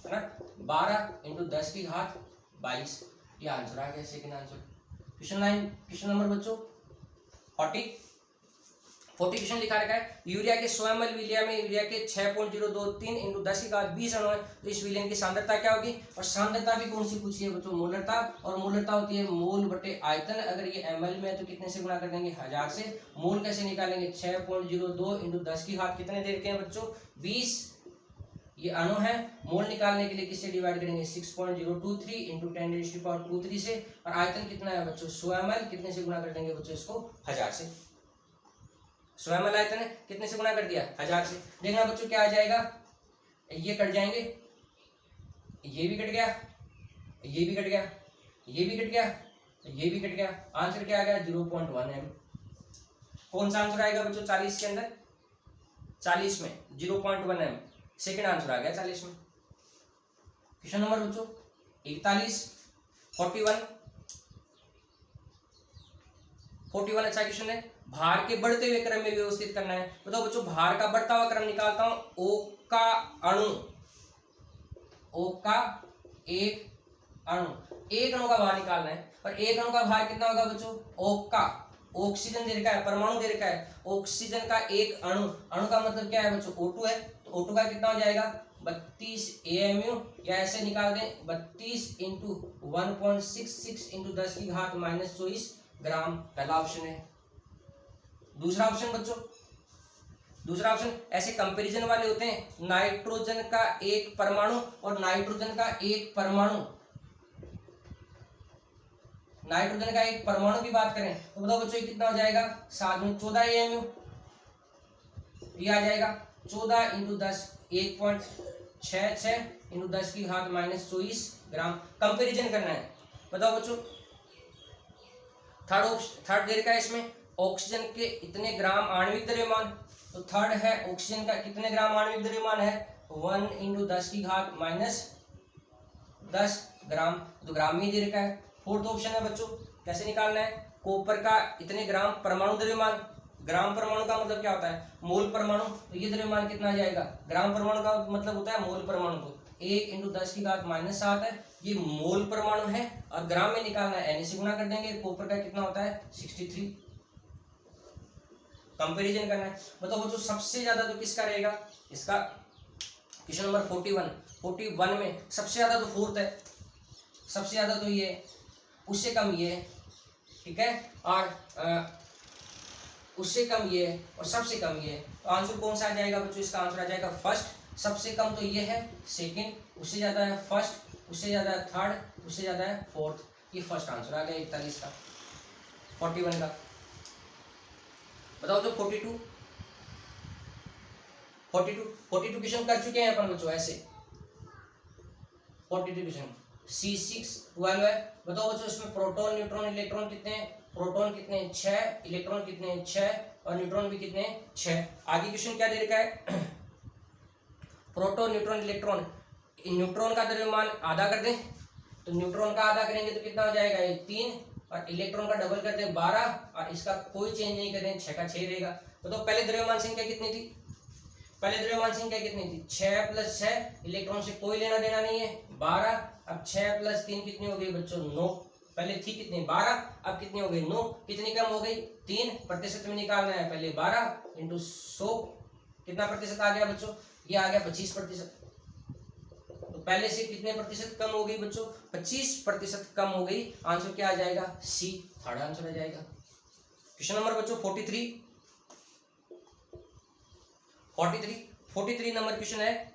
है ना। 12 इंटू 10 की घात 22, ये आंसर आ गया सेकेंड आंसर। क्वेश्चन नंबर बच्चों 40 क्वेश्चन लिखा रखा है, यूरिया के 100 ml विलिया में यूरिया के 6.023 इंटू 10 की घात 20 अणु है, तो इस विलियन की सांद्रता क्या होगी, और सांद्रता भी कौन सी पूछी है बच्चों, मोलरता, और मोलरता होती है मोल बटे आयतन, अगर ये ml में है तो कितने से गुणा कर देंगे 1000 से। मोल कैसे निकालेंगे, 6.02 इंटू 10 की घात कितने दे रखे हैं बच्चों 20, ये अणु है, मोल निकालने के लिए किससे डिवाइड करेंगे 6.023 इंटू 10⁻⁴ से, और आयतन कितना है बच्चों 100 ml, कितने से गुणा कर देंगे बच्चों इसको 1000 से, 100 ml आयतन है, कितने से गुणा कर दिया 1000 से। देखना बच्चों क्या आ जाएगा, ये कट जाएंगे, ये भी कट गया, ये भी कट गया, ये भी कट गया, ये भी कट गया, आंसर क्या आ गया 0.1 m। कौन सा आंसर आएगा बच्चों 40 के अंदर, 40 में 0.1 m, सेकेंड आंसर आ गया 40 में। क्वेश्चन नंबर बच्चों 41 41 अच्छा क्वेश्चन है, भार के बढ़ते हुए क्रम में व्यवस्थित करना है। बताओ बच्चों भार का बढ़ता हुआ क्रम निकालता हूं, ओ का अणु, ओ का एक अणु, एक अणु का भार निकालना है, और एक अणु का भार कितना होगा बच्चों, ओ का, ऑक्सीजन दे रखा है, परमाणु दे रखा है, ऑक्सीजन का एक अणु, अणु का मतलब क्या है बच्चों O2 है, तो O2 का कितना हो जाएगा 32 AMU, या ऐसे निकाल दें 32 इंटू 1.66 इंटू 10 की घात -24 ग्राम, पहला ऑप्शन है। दूसरा ऑप्शन बच्चों, दूसरा ऑप्शन ऐसे कंपैरिजन वाले होते हैं, नाइट्रोजन का एक परमाणु और नाइट्रोजन का एक परमाणु, नाइट्रोजन का एक परमाणु की बात करें तो बताओ बच्चों कितना हो जाएगा 7 में 14 AMU, ये आ जाएगा 14 इंटू 10 1.66 इंटू 10 की घात -24 ग्राम, कंपैरिजन करना है। बताओ बच्चों थर्ड दे रखा है इसमें, ऑक्सीजन के इतने ग्राम आणविक द्रव्यमान, तो थर्ड है ऑक्सीजन का कितने ग्राम आणविक द्रव्यमान है 1 इंटू 10 की घात -10 ग्राम, तो ग्राम में दे रखा है। फोर्थ ऑप्शन है बच्चों, कैसे निकालना है, कॉपर का इतने ग्राम परमाणु द्रव्यमान, ग्राम परमाणु का मतलब क्या होता है मोल परमाणु, तो ये द्रव्यमान कितना आ जाएगा, ग्राम परमाणु का मतलब होता है मोल परमाणु, तो 1 इंटू 10 की घात -7 है, ये मोल परमाणु है, और ग्राम में निकालना है Na से गुणा कर देंगे, कॉपर का कितना होता है 63, कंपैरिजन करना है। बताओ बच्चों सबसे ज्यादा तो किसका रहेगा, इसका क्वेश्चन नंबर 41 में सबसे ज्यादा तो फोर्थ है, सबसे ज्यादा तो ये, उससे कम ये, ठीक है, और उससे कम ये और सबसे कम ये, तो आंसर कौन सा आ जाएगा बच्चों, इसका आंसर आ जाएगा फर्स्ट, सबसे कम तो ये है सेकंड, उससे ज्यादा है फर्स्ट, उससे ज्यादा है थर्ड, उससे ज्यादा है फोर्थ, ये फर्स्ट आंसर आ गया 41 का, 41 का। बताओ तो 42 क्वेश्चन कर चुके हैं अपन बच्चों, ऐसे 42 क्वेश्चन C612 है। बताओ बच्चों इसमें प्रोटॉन न्यूट्रॉन इलेक्ट्रॉन कितने हैं, प्रोटॉन कितने हैं 6, इलेक्ट्रॉन कितने हैं 6, और न्यूट्रॉन भी कितने हैं 6। आगे क्वेश्चन क्या दे रखा है प्रोटॉन न्यूट्रॉन इलेक्ट्रॉन, न्यूट्रॉन का द्रव्यमान आधा कर दें, तो न्यूट्रॉन का आधा करेंगे तो कितना हो जाएगा ये 3, और इलेक्ट्रॉन का डबल कर दें 12, और इसका कोई चेंज नहीं करें 6 का 6 रहेगा। तो पहले द्रव्यमान संख्या कितनी थी, पहले द्रव्यमान संख्या कितनी थी 6 + 6, इलेक्ट्रॉन से कोई लेना देना नहीं है 12, अब 6 + 3 कितनी हो गई बच्चों 9, पहले थी कितनी 12, अब कितनी हो गई 9, कितनी कम हो गई 3, प्रतिशत में निकालना है, पहले 12 × 100 कितना प्रतिशत आ गया बच्चों, ये आ गया 25%, तो पहले से कितने प्रतिशत कम हो गई बच्चों 25% कम हो गई, आंसर क्या आ जाएगा सी, थर्ड आंसर आ जाएगा। क्वेश्चन नंबर बच्चों 43 नंबर क्वेश्चन है,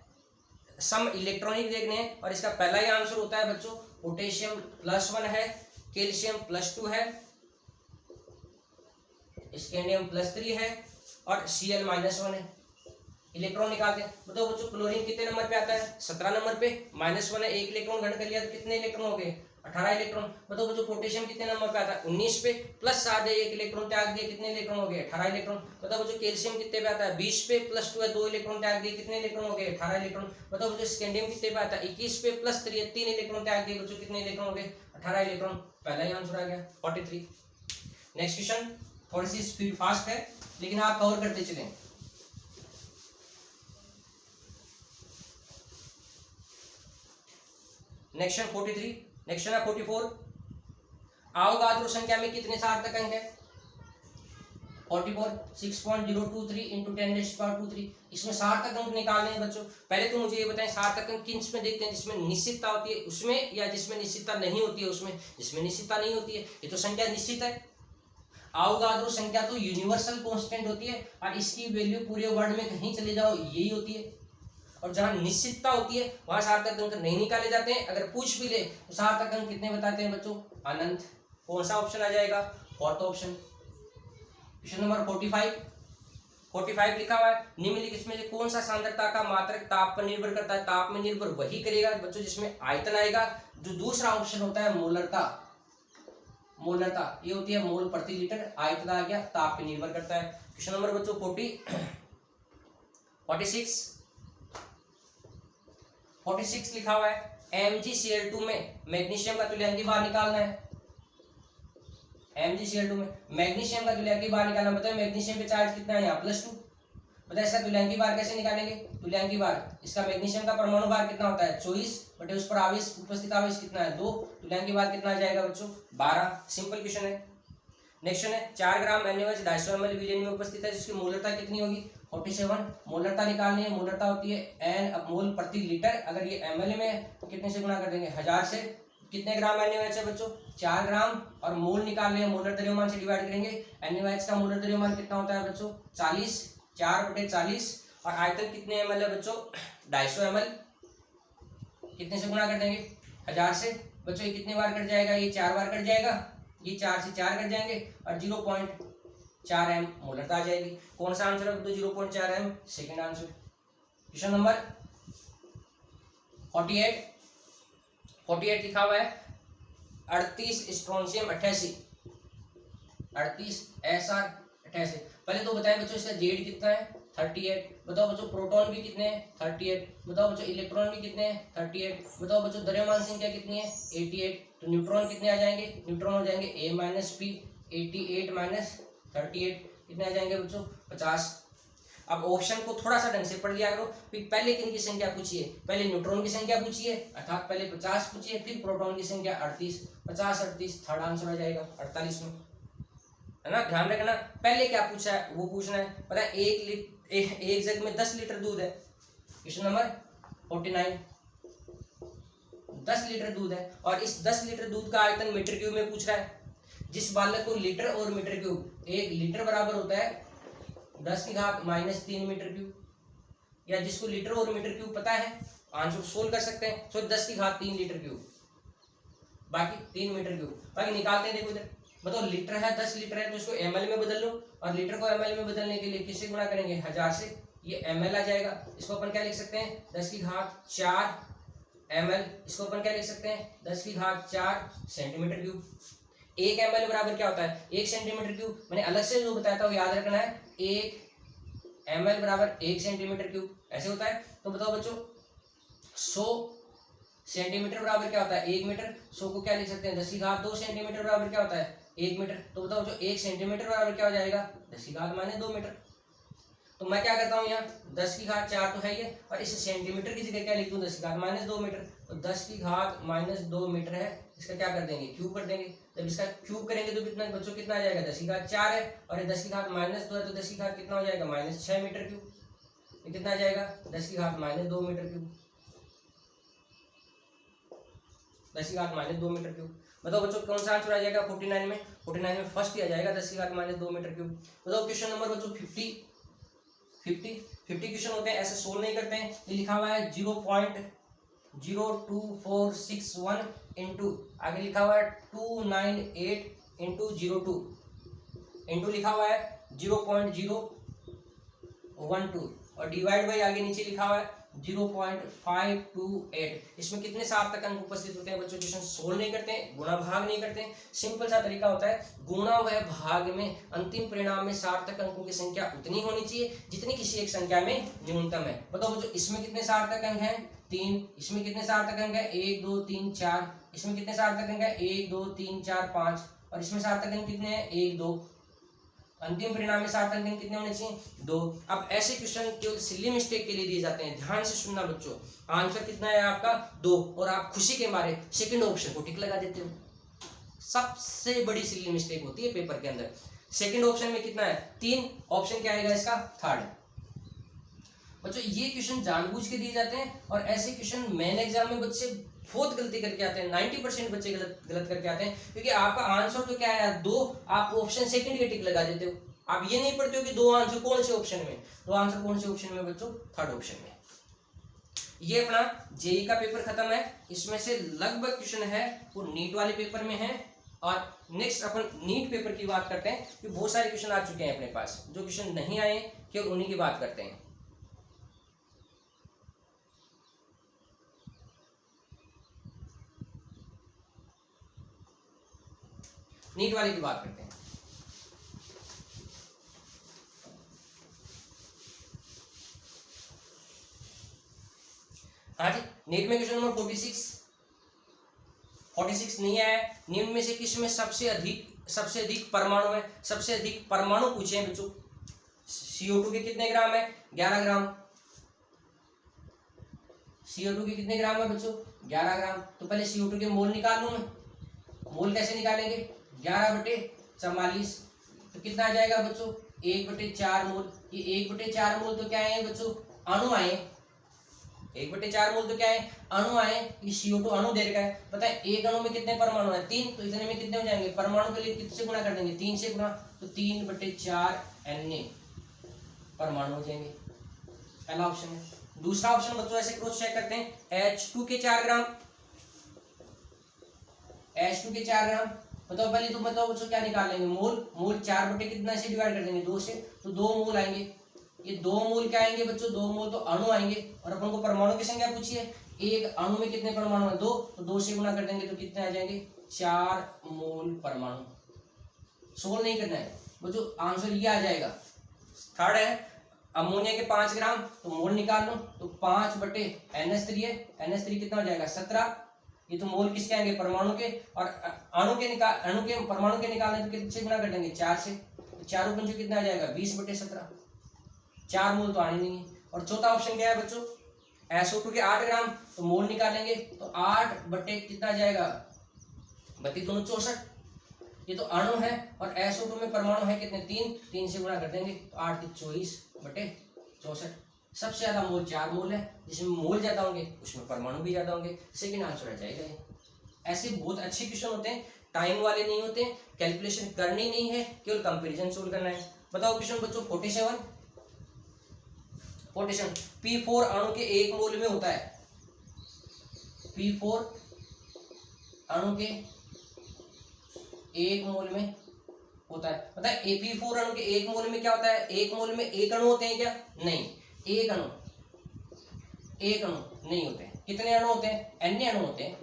सम इलेक्ट्रॉनिक देखने हैं, और इसका पहला ही आंसर होता है बच्चों पोटेशियम +1 है, कैल्शियम +2 है, स्कैंडियम +3 है, और Cl -1 है। इलेक्ट्रॉन निकालते हैं। बताओ बच्चों क्लोरीन कितने नंबर पे आता है 17 नंबर पे, -1 है, एक इलेक्ट्रॉन ग्रहण कर लिया तो कितने इलेक्ट्रॉन हो गए 18 इलेक्ट्रॉन। बताओ बच्चों पोटेशियम कितने नंबर पे आता है 19 पे, प्लस 7 है 1 इलेक्ट्रॉन त्याग दिए, कितने इलेक्ट्रॉन हो गए 18 इलेक्ट्रॉन। बताओ बच्चों कैल्शियम कितने पे आता है 20 पे, प्लस 2 है 2 इलेक्ट्रॉन त्याग दिए, कितने इलेक्ट्रॉन हो गए 18 इलेक्ट्रॉन। बताओ बच्चों स्कैंडियम कितने पे आता है 21 पे, प्लस 3 है 3 इलेक्ट्रॉन त्याग दिए, बच्चों कितने इलेक्ट्रॉन हो गए 18 इलेक्ट्रॉन। पहला ही आंसर आ गया 43। नेक्स्ट क्वेश्चन, थोड़ी सी स्पीड फास्ट है लेकिन आप कवर करते चलें। नेक्स्ट 43, नेक्स्ट है 44। अवोगाद्रो संख्या में कितने सार्थक अंक है 44, 6.023 इंटू 10⁻²3। इसमें सार्थक अंक निकालने हैं बच्चों। पहले तो मुझे ये बताएं सार्थक अंक किन में देखते हैं, जिसमें निश्चितता होती है उसमें या जिसमें निश्चितता नहीं होती है उसमें। जिसमें निश्चितता नहीं होती है ये तो संख्या निश्चित है। अवोगाद्रो संख्या तो यूनिवर्सल कांस्टेंट होती है और इसकी वैल्यू पूरे वर्ल्ड में कहीं चले जाओ यही होती है। और जहां निश्चितता होती है वहां सार्थक अंक नहीं निकाले जाते हैं। अगर पूछ भी ले तो सार्थक अंक कितने बताते हैं बच्चों अनंत। कौन सा ऑप्शन आ जाएगा फोर्थ ऑप्शन। क्वेश्चन नंबर 45 लिखा हुआ है निम्नलिखित में से कौन सा सांद्रता का मात्रक ताप पर निर्भर करता है। ताप में निर्भर वही करेगा बच्चों जिसमें आयतन आएगा। जो दूसरा ऑप्शन होता है मोलरता, मोलरता ये होती है मोल प्रति लीटर, आयतन आ गया ताप पे निर्भर करता है। क्वेश्चन नंबर बच्चों 46 लिखा हुआ है MgCl2 में मैग्नीशियम का तुल्यांकी बाहर निकालना है। MgCl2 में मैग्नीशियम का तुल्यांकी बाहर निकालना। बताओ मैग्नीशियम पे चार्ज कितना है यहाँ +2। बताओ इसका तुल्यांकी बार कैसे निकालेंगे। तुल्यांकी बार इसका मैग्नीशियम का परमाणु भार कितना होता है 24 बटे उस पर आवेश उपस्थित आवेश कितना है 2। तुल्यांकी बार कितना आ जाएगा बच्चों 12। सिंपल क्वेश्चन है। नेक्स्ट है 4 ग्राम NaOH 250 ml विलयन में उपस्थित है जिसकी मोलरता कितनी होगी 47। मोलरता निकालनी है। मोलरता होती है N मोल प्रति लीटर। अगर ये ml में तो कितने से गुणा कर देंगे 1000 से। कितने ग्राम NaOH है बच्चों 4 ग्राम और मोल निकालने हैं मोलर द्रव्यमान से डिवाइड करेंगे। NaOH का मोलर द्रव्यमान कितना होता है बच्चों 40, 4/40 और आयतन कितने ml है बच्चों 250 ml। कितने से गुणा कर देंगे 1000 से। बच्चों ये कितने बार कट जाएगा ये 4 बार कट जाएगा, ये 4 से 4 कट जाएंगे और 0.4 m मोलरता आ जाएगी। कौन सा आंसर है 0.4 m second answer. Question number 48 लिखा हुआ है 38 स्ट्रोंशियम 88 SR 88। पहले तो बताएं बच्चों इसका जेड कितना है 38। बताओ बच्चों प्रोटॉन भी कितने हैं 38। बताओ बच्चों इलेक्ट्रॉन भी कितने हैं 38। बताओ बच्चों द्रव्यमान संख्या कितनी है 88। तो न्यूट्रॉन कितने आ जाएंगे, न्यूट्रॉन हो जाएंगे A - P 88 - 38 कितने आ जाएंगे बच्चों 50। अब ऑप्शन को थोड़ा सा ढंग से पढ़ लिया करो। फिर पहले किन की संख्या पूछिए, पहले न्यूट्रॉन की संख्या पूछिए अर्थात पहले 50 पूछिए, फिर प्रोटॉन की संख्या 38। 50 38 थर्ड आंसर आ जाएगा 48 में, है ना। ध्यान रखना पहले क्या पूछा है वो पूछना है। पता है एक जग में 10 लीटर दूध है। क्वेश्चन नंबर 49 10 लीटर दूध है और इस 10 लीटर दूध का आयतन मीटर क्यूब में पूछ रहा है। जिस बालक को लीटर और मीटर क्यूब, 1 लीटर बराबर होता है 10 की घात -3 मीटर क्यूब, या जिसको लीटर और मीटर क्यूब पता है आंसर सोल्व कर सकते हैं। तो 10 की घात 3 लीटर क्यूब बाकी 3 मीटर क्यूब बाकी निकालते हैं। देखो इधर बताओ लीटर है 10 लीटर है तो इसको ml में बदल लो और लीटर को ml में बदलने के लिए किससे गुणा करेंगे 1000 से। ये ml आ जाएगा। इसको अपन क्या लिख सकते हैं 10 की घात 4 ml। इसको अपन क्या लिख सकते हैं 10 की घात 4 सेंटीमीटर क्यूब। 1 ml बराबर क्या होता है 1 सेंटीमीटर क्यूब। मैंने अलग से जो बताया था वो याद रखना है। 1 ml बराबर 1 सेंटीमीटर क्यूब ऐसे होता है। तो बताओ बच्चों 100 सेंटीमीटर बराबर क्या होता है 1 मीटर। 100 को क्या लिख सकते हैं 10 की घात 2 सेंटीमीटर बराबर क्या होता है 1 मीटर। तो बताओ जो 1 सेंटीमीटर बराबर क्या हो जाएगा 10 की घात -2 मीटर। तो मैं क्या करता हूँ यहाँ 10 की घात 4 तो है ये और इस सेंटीमीटर की जगह क्या लिख दूँ 10 की घात -2 मीटर। तो 10 की घात -2 मीटर है, इसका क्या कर देंगे क्यूब कर देंगे। जब इसका क्यूब करेंगे तो कितना बच्चों कितना आ जाएगा 10 की घात 4 है और ये 10 की घात -2 है तो 10 की घात कितना हो जाएगा -6 मीटर क्यूब। ये कितना आ जाएगा 10 की घात -2 मीटर क्यूब। 10 की घात -2 मीटर क्यूब। बताओ बच्चों कौन सा आंसर आ जाएगा 49 में। 49 में फर्स्ट ही आ जाएगा 10 की घात -2 मीटर क्यूब। बताओ क्वेश्चन नंबर बच्चों 50 क्वेश्चन होते हैं ऐसे सोल्व नहीं करते हैं। ये लिखा हुआ है 0.02461 इंटू आगे लिखा हुआ है 298 इंटू 02 इंटू लिखा हुआ है 0.012 और डिवाइड बाई आगे नीचे लिखा हुआ है 0.528। इसमें कितने सार्थक अंक उपस्थित होते हैं बच्चों? क्वेश्चन सोल्व नहीं करते हैं, गुणा भाग नहीं करते हैं, सिंपल सा तरीका होता है, गुणा व भाग में अंतिम परिणाम में सार्थक अंकों की संख्या उतनी होनी चाहिए जितनी किसी एक संख्या में न्यूनतम है। बताओ बच्चों, इसमें कितने सार्थक अंक हैं? 3। इसमें कितने सार्थक अंक है? 1 2 3 4। इसमें कितने सार्थक अंक है? 1 2 3 4 5। और इसमें सार्थक अंक कितने हैं? 1 2। अंतिम परिणाम में सार्थक अंक कितने होने चाहिए? 2। अब ऐसे क्वेश्चन केवल सिली मिस्टेक के लिए दिए जाते हैं, ध्यान से सुनना बच्चों। आंसर कितना है आपका? 2, और आप खुशी के मारे सेकंड ऑप्शन को टिक लगा देते हो। सबसे बड़ी सिली मिस्टेक होती है पेपर के अंदर। सेकंड ऑप्शन में कितना है? 3। ऑप्शन क्या आएगा इसका? थर्ड। बच्चों ये क्वेश्चन जानबूझ के दिए जाते हैं, और ऐसे क्वेश्चन मेन एग्जाम में बच्चे बहुत गलती करके आते हैं। 90% बच्चे गलत करके आते हैं, क्योंकि आपका आंसर तो क्या है? 2, आप ऑप्शन सेकंड के टिक लगा देते हो। आप ये नहीं पढ़ते हो कि 2 आंसर कौन से ऑप्शन में, 2 आंसर कौन से ऑप्शन में बच्चों? थर्ड ऑप्शन में। ये अपना जेई का पेपर खत्म है। इसमें से लगभग क्वेश्चन है वो नीट वाले पेपर में है। और नेक्स्ट अपन नीट पेपर की बात करते हैं, कि बहुत सारे क्वेश्चन आ चुके हैं अपने पास। जो क्वेश्चन नहीं आए केवल उन्हीं की बात करते हैं। नीट वाले की बात करते हैं। हाँ जी, नीट में क्वेश्चन नंबर 46 नहीं आया। निम्न में से किस में सबसे अधिक परमाणु है? सबसे अधिक परमाणु पूछे हैं बच्चों। CO2 के कितने ग्राम है? 11 ग्राम। CO2 के कितने ग्राम है बच्चों? 11 ग्राम। तो पहले CO2 के मोल निकाल लूं मैं। मोल कैसे निकालेंगे? 11/44। तो कितना आ जाएगा बच्चों? 1/4 मोल। ये 1/4 मोल तो क्या है बच्चों? अणु आए। 1/4 मोल तो क्या है? अणु आए। ये CO2 अणु दे रखा है। पता है एक अणु में कितने परमाणु है? 3। तो इतने में कितने हो जाएंगे? परमाणु के लिए कितने गुणा कर देंगे? 3 से गुणा। तो 3/4 Na परमाणु हो जाएंगे। पहला ऑप्शन है। दूसरा ऑप्शन बच्चों ऐसे क्रॉस चेक करते हैं। H2 के 4 ग्राम। H2 के 4 ग्राम। बताओ पहले तुम बताओ बच्चों क्या निकाल लेंगे? मोल 4 बटे कितना से डिवाइड कर देंगे? 2 से। तो 2 मोल आएंगे। ये 2 मोल क्या आएंगे बच्चों? 2 मोल तो अणु आएंगे। और अपन को परमाणु की संख्या पूछी है। एक अणु में कितने परमाणु है? 2। तो 2 से गुणा कर देंगे तो कितने आ जाएंगे? 4 मोल परमाणु। सोल्व नहीं करना है बच्चों, आंसर ये आ जाएगा। थर्ड है अमोनिया के 5 ग्राम। तो मोल निकाल लो। तो 5/NH3 है। NH3 कितना हो जाएगा? 17। ये तो मोल किसके आएंगे? परमाणु के। और अणु के परमाणु के निकालने तो कितने से गुणा कर देंगे? 4 से। तो 4 पंचों कितना आ जाएगा? 20/17। 4 मोल तो आने नहीं है। और चौथा ऑप्शन क्या है बच्चों? SO2 के 8 ग्राम। तो मोल निकालेंगे तो 8 बटे कितना आ जाएगा? 32×64। ये तो अणु है, और SO2 में परमाणु है कितने? 3 से गुणा कर देंगे तो 8 × 24/64। सबसे ज्यादा मोल 4 मोल है। जिसमें मोल ज्यादा होंगे उसमें परमाणु भी ज्यादा होंगे। सेकंड आंसर आ जाएगा ये। ऐसे बहुत अच्छे क्वेश्चन होते हैं, टाइम वाले नहीं होते, कैलकुलेशन करनी नहीं है, केवल कंपैरिजन सोल्व करना है। बताओ क्वेश्चन बच्चों 47। P4 अणु के 1 मोल में होता है। P4 अणु के 1 मोल में होता है। पता है P4 अणु के 1 मोल में क्या होता है? 1 मोल में 1 अणु होते हैं क्या? नहीं। एक अणु नहीं होते हैं। कितने अणु होते हैं? Na अणु होते हैं।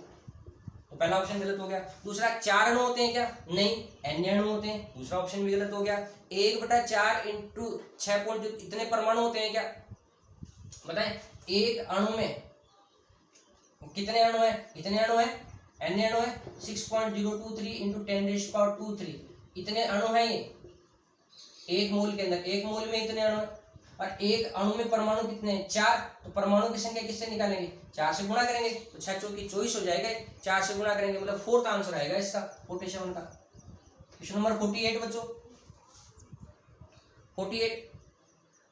तो पहला ऑप्शन गलत हो गया। दूसरा 4 अणु होते हैं क्या? नहीं, Na अणु होते हैं। दूसरा ऑप्शन भी गलत हो गया। 1/4 × 6 इतने परमाणु होते हैं क्या? बताएं एक अणु में कितने अणु है? इतने अणु है। Na अणु है 6.023 × 10⁻²3। इतने अणु है ये एक मोल के अंदर। एक मोल में इतने अणु है। और एक अणु में परमाणु कितने हैं? 4। तो परमाणु की संख्या किससे निकालेंगे? 4 से गुणा करेंगे तो 6 × 4 = 24 हो जाएगा। 4 से गुणा करेंगे मतलब फोर्थ आंसर आएगा इसका 47 का। क्वेश्चन नंबर 48 बच्चों 48।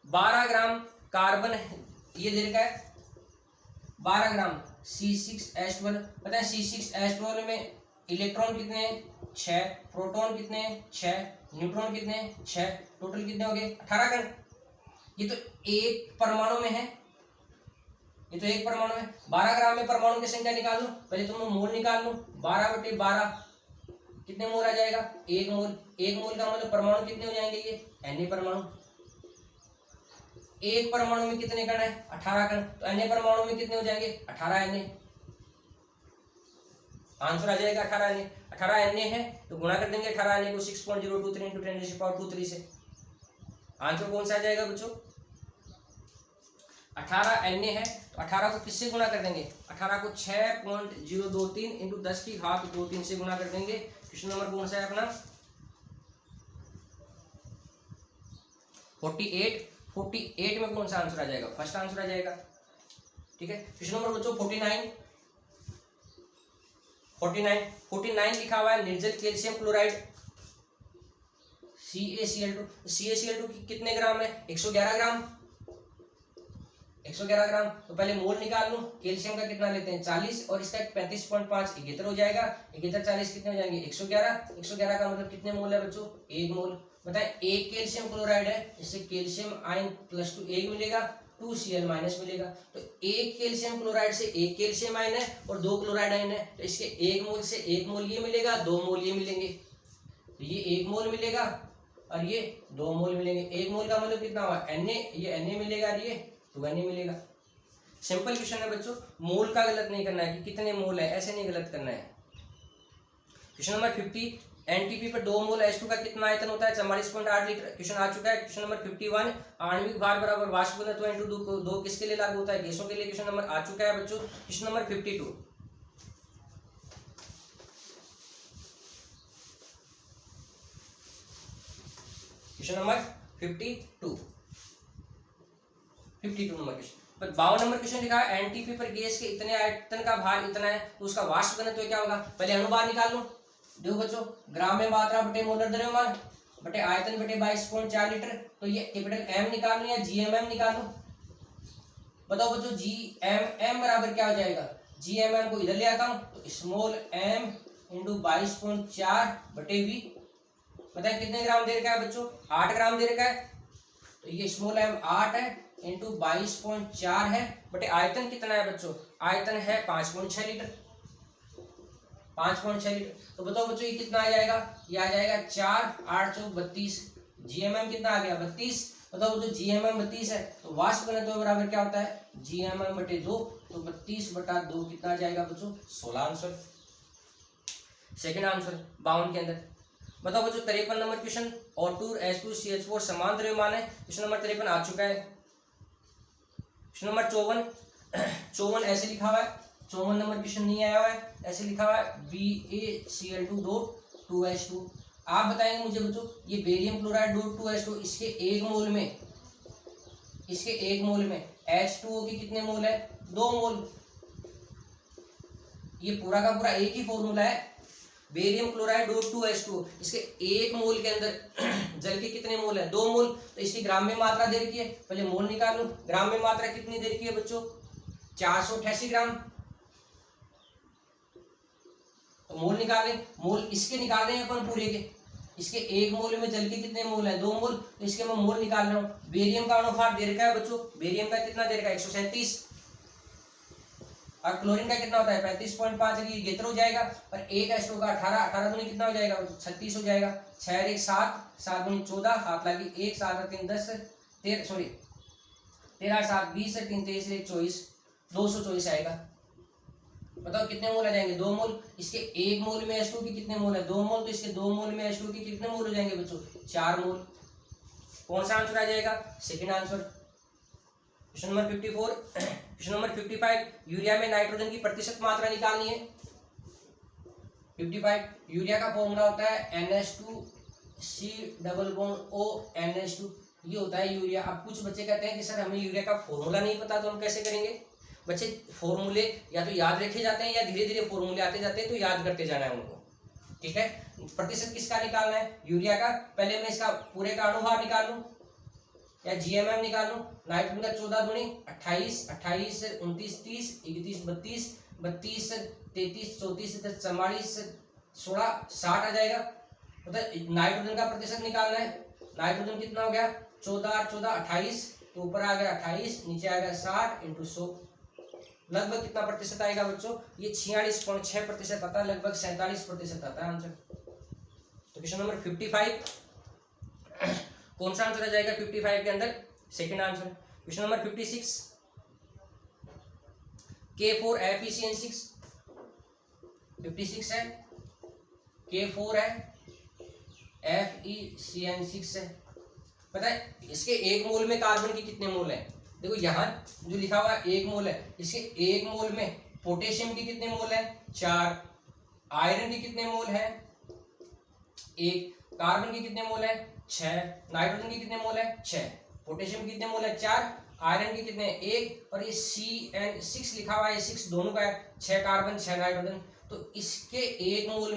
12 ग्राम कार्बन ये दे रखा है 12 ग्राम C6H12। पता है C6H12 में इलेक्ट्रॉन कितने हैं? 6। प्रोटॉन कितने हैं? 6। न्यूट्रॉन कितने हैं? 6। टोटल कितने हो गए? 18 कण। ये तो एक परमाणु में है। ये तो एक परमाणु है। 12 ग्राम में परमाणु की संख्या निकाल लो। पहले तुम मोल निकाल लो। 12/12 कितने मोल आ जाएगा? 1 मोल। 1 मोल का मतलब परमाणु कितने हो जाएंगे? ये Na परमाणु। एक परमाणु में कितने कण है? 18 कण। तो Na परमाणु में कितने हो जाएंगे? 18 Na। आंसर आ जाएगा 18 Na। 18 Na है तो गुणा कर देंगे 18 Na को 6.023 इंटू 10⁻²3 से। आंसर कौन सा आ जाएगा बच्चों? 18 Na है तो 18 को किससे गुणा कर देंगे? 18 को 6.023 इंटू 10⁻23 से गुणा कर देंगे। क्वेश्चन नंबर कौन सा है अपना? 48। 48 में कौन सा आंसर आ जाएगा? फर्स्ट आंसर आ जाएगा। ठीक है। क्वेश्चन नंबर बच्चों 49। 49 लिखा हुआ है निर्जल कैल्शियम क्लोराइड CaCl2। CaCl2 की कितने ग्राम है? 111 ग्राम। 111 ग्राम। तो पहले मोल निकाल लूं। कैल्शियम का कितना लेते हैं? 40 और इसका 35.5 71 हो जाएगा। 71 40 कितने हो जाएंगे? 111। 111 का मतलब कितने मोल है बच्चों? 1 मोल। बताएं एक कैल्शियम क्लोराइड है, इससे कैल्शियम आयन +2 1 मिलेगा, 2Cl- मिलेगा। तो एक कैल्शियम क्लोराइड से एक कैल्शियम आयन है और 2 क्लोराइड आयन है, तो इसके 1 मोल से 1 मोल ये मिलेगा, 2 मोल ये मिलेंगे। तो ये 1 मोल मिलेगा और ये 2 मोल मिलेंगे। 1 मोल का मतलब कितना हुआ? Na। ये Na मिलेगा और ये 2Na मिलेगा। सिंपल क्वेश्चन है बच्चों, मोल का गलत नहीं करना है कि कितने मोल है, ऐसे नहीं गलत करना है। क्वेश्चन नंबर 50, एनटीपी पर 2 मोल H2 का कितना आयतन होता है? 44.8 लीटर। क्वेश्चन आ चुका है। क्वेश्चन नंबर 51, आणविक भार बराबर वाष्प घनत्व इंटू 2 किसके लिए लागू होता है? गैसों के लिए। क्वेश्चन नंबर आ चुका है बच्चों। Question number 52, question number 52 number question. 52 number question लिखा है एनटीपी पर गैस के इतने आयतन का भार इतना है तो उसका वाष्प घनत्व क्या होगा? पहले अणुभार निकाल लो। देखो बच्चों, ग्राम में मात्रा बटे मोलर द्रव्यमान बटे आयतन बटे 22.4 लीटर। तो ये कैपिटल M निकाल लो या GMM निकाल लो। बताओ बच्चों GMM बराबर क्या हो जाएगा? GMM को इधर ले आता हूं तो स्मॉल m इंटू 22.4 बटे V। बताए कितने ग्राम दे रखा है बच्चों? 8 ग्राम दे रखा है। तो ये स्मॉल m 8 है इंटू 22.4 है बटे आयतन कितना है बच्चों? आयतन है 5.6 लीटर। 5.6 लीटर। तो बताओ बच्चों ये कितना आ जाएगा? ये आ जाएगा 4 8 चौक 32। GMM कितना आ गया? 32। बताओ बच्चों GMM 32 है तो वाष्प घनत्व बराबर क्या होता है? GMM बटे 2। तो 32/2 कितना आ जाएगा बच्चों? 16 आंसर। सेकंड आंसर 52 के अंदर। बताओ बच्चों 53 नंबर क्वेश्चन, O2 H2CH4 समान द्रव्यमान है। क्वेश्चन नंबर 53 आ चुका है। क्वेश्चन नंबर 54 ऐसे लिखा हुआ है। 54 नंबर क्वेश्चन नहीं आया हुआ है, ऐसे लिखा हुआ है BaCl2 2H2। आप बताएंगे मुझे बच्चों ये बेरियम क्लोराइड 2H2 इसके 1 मोल में H2O की कितने मोल है? 2 मोल। ये पूरा का पूरा एक ही फॉर्मूला है। बेरियम क्लोराइड 2H2 इसके 1 मोल के अंदर जल के कितने मोल है? 2 मोल। तो इसकी ग्राम में मात्रा दे रखी है, पहले मोल निकाल लो। ग्राम में मात्रा कितनी दे रखी है बच्चों? 488 ग्राम। तो मोल निकाल लें। मोल इसके निकाल रहे हैं अपन पूरे के। इसके 1 मोल में जल के कितने मोल है? 2 मोल। तो इसके मैं मोल निकाल रहा हूँ। बेरियम का अणुभार दे रखा है बच्चों, बेरियम का कितना दे रखा है? 137। और क्लोरीन का कितना होता है? 35.5। ये गेतर हो जाएगा। और एक H2 का 18 दूनी कितना हो जाएगा? 36 हो जाएगा। 6 1 7 7 दूनी 14, हाथ लगी 1 7 3 10 13 7 20 3 23 1 24 224 आएगा। बताओ कितने मोल आ जाएंगे? 2 मोल। इसके 1 मोल में H2 की कितने मोल है? 2 मोल। तो इसके 2 मोल में H2 की कितने मोल हो जाएंगे बच्चों? 4 मोल। कौन सा आंसर आ जाएगा? Second answer. Question number 54। Question number 55, urea में नाइट्रोजन की प्रतिशत मात्रा निकालनी है। 55 यूरिया का फॉर्मूला होता है NH2C+O NH2। ये होता है यूरिया। अब कुछ बच्चे कहते हैं कि सर हमें यूरिया का फॉर्मूला नहीं पता तो हम कैसे करेंगे? बच्चे फॉर्मूले या तो याद रखे जाते हैं या धीरे धीरे फॉर्मूले आते जाते हैं, तो याद करते जाना है उनको। ठीक है। प्रतिशत किसका निकालना है? यूरिया का। पहले मैं इसका पूरे का अणुभार निकाल लूं या GMM निकाल लूं। नाइट्रोजन का 14 दूनी 28 28 29 30 31 32 32 33 34 44 16 60 आ जाएगा। मतलब नाइट्रोजन का प्रतिशत निकालना है। नाइट्रोजन कितना हो गया? 14 14 28। तो ऊपर आ गया 28, नीचे आ गया 60 × 100। लगभग कितना प्रतिशत आएगा बच्चों? ये 46.6% आता है, लगभग 47% आता है आंसर। तो क्वेश्चन नंबर 55 कौन सा आंसर आ जाएगा 55 के अंदर? Second answer. Question number 56 K4FeCN6 56 है, K4 है, FeCN6 है। पता है इसके एक मोल में कार्बन के कितने मोल है? देखो यहाँ जो लिखा हुआ है 1 मोल है, इसके 1 मोल में पोटेशियम के कितने मोल है? 4। आयरन के कितने मोल है? 1। कार्बन के कितने मोल है? 6। नाइट्रोजन के कितने मोल है? 6। पोटेशियम के कितने मोल है? 4। आयरन के कितने? 1। और ये CN6 लिखा हुआ है, 6 दोनों का है, 6 कार्बन 6 नाइट्रोजन। तो इसके एक मोल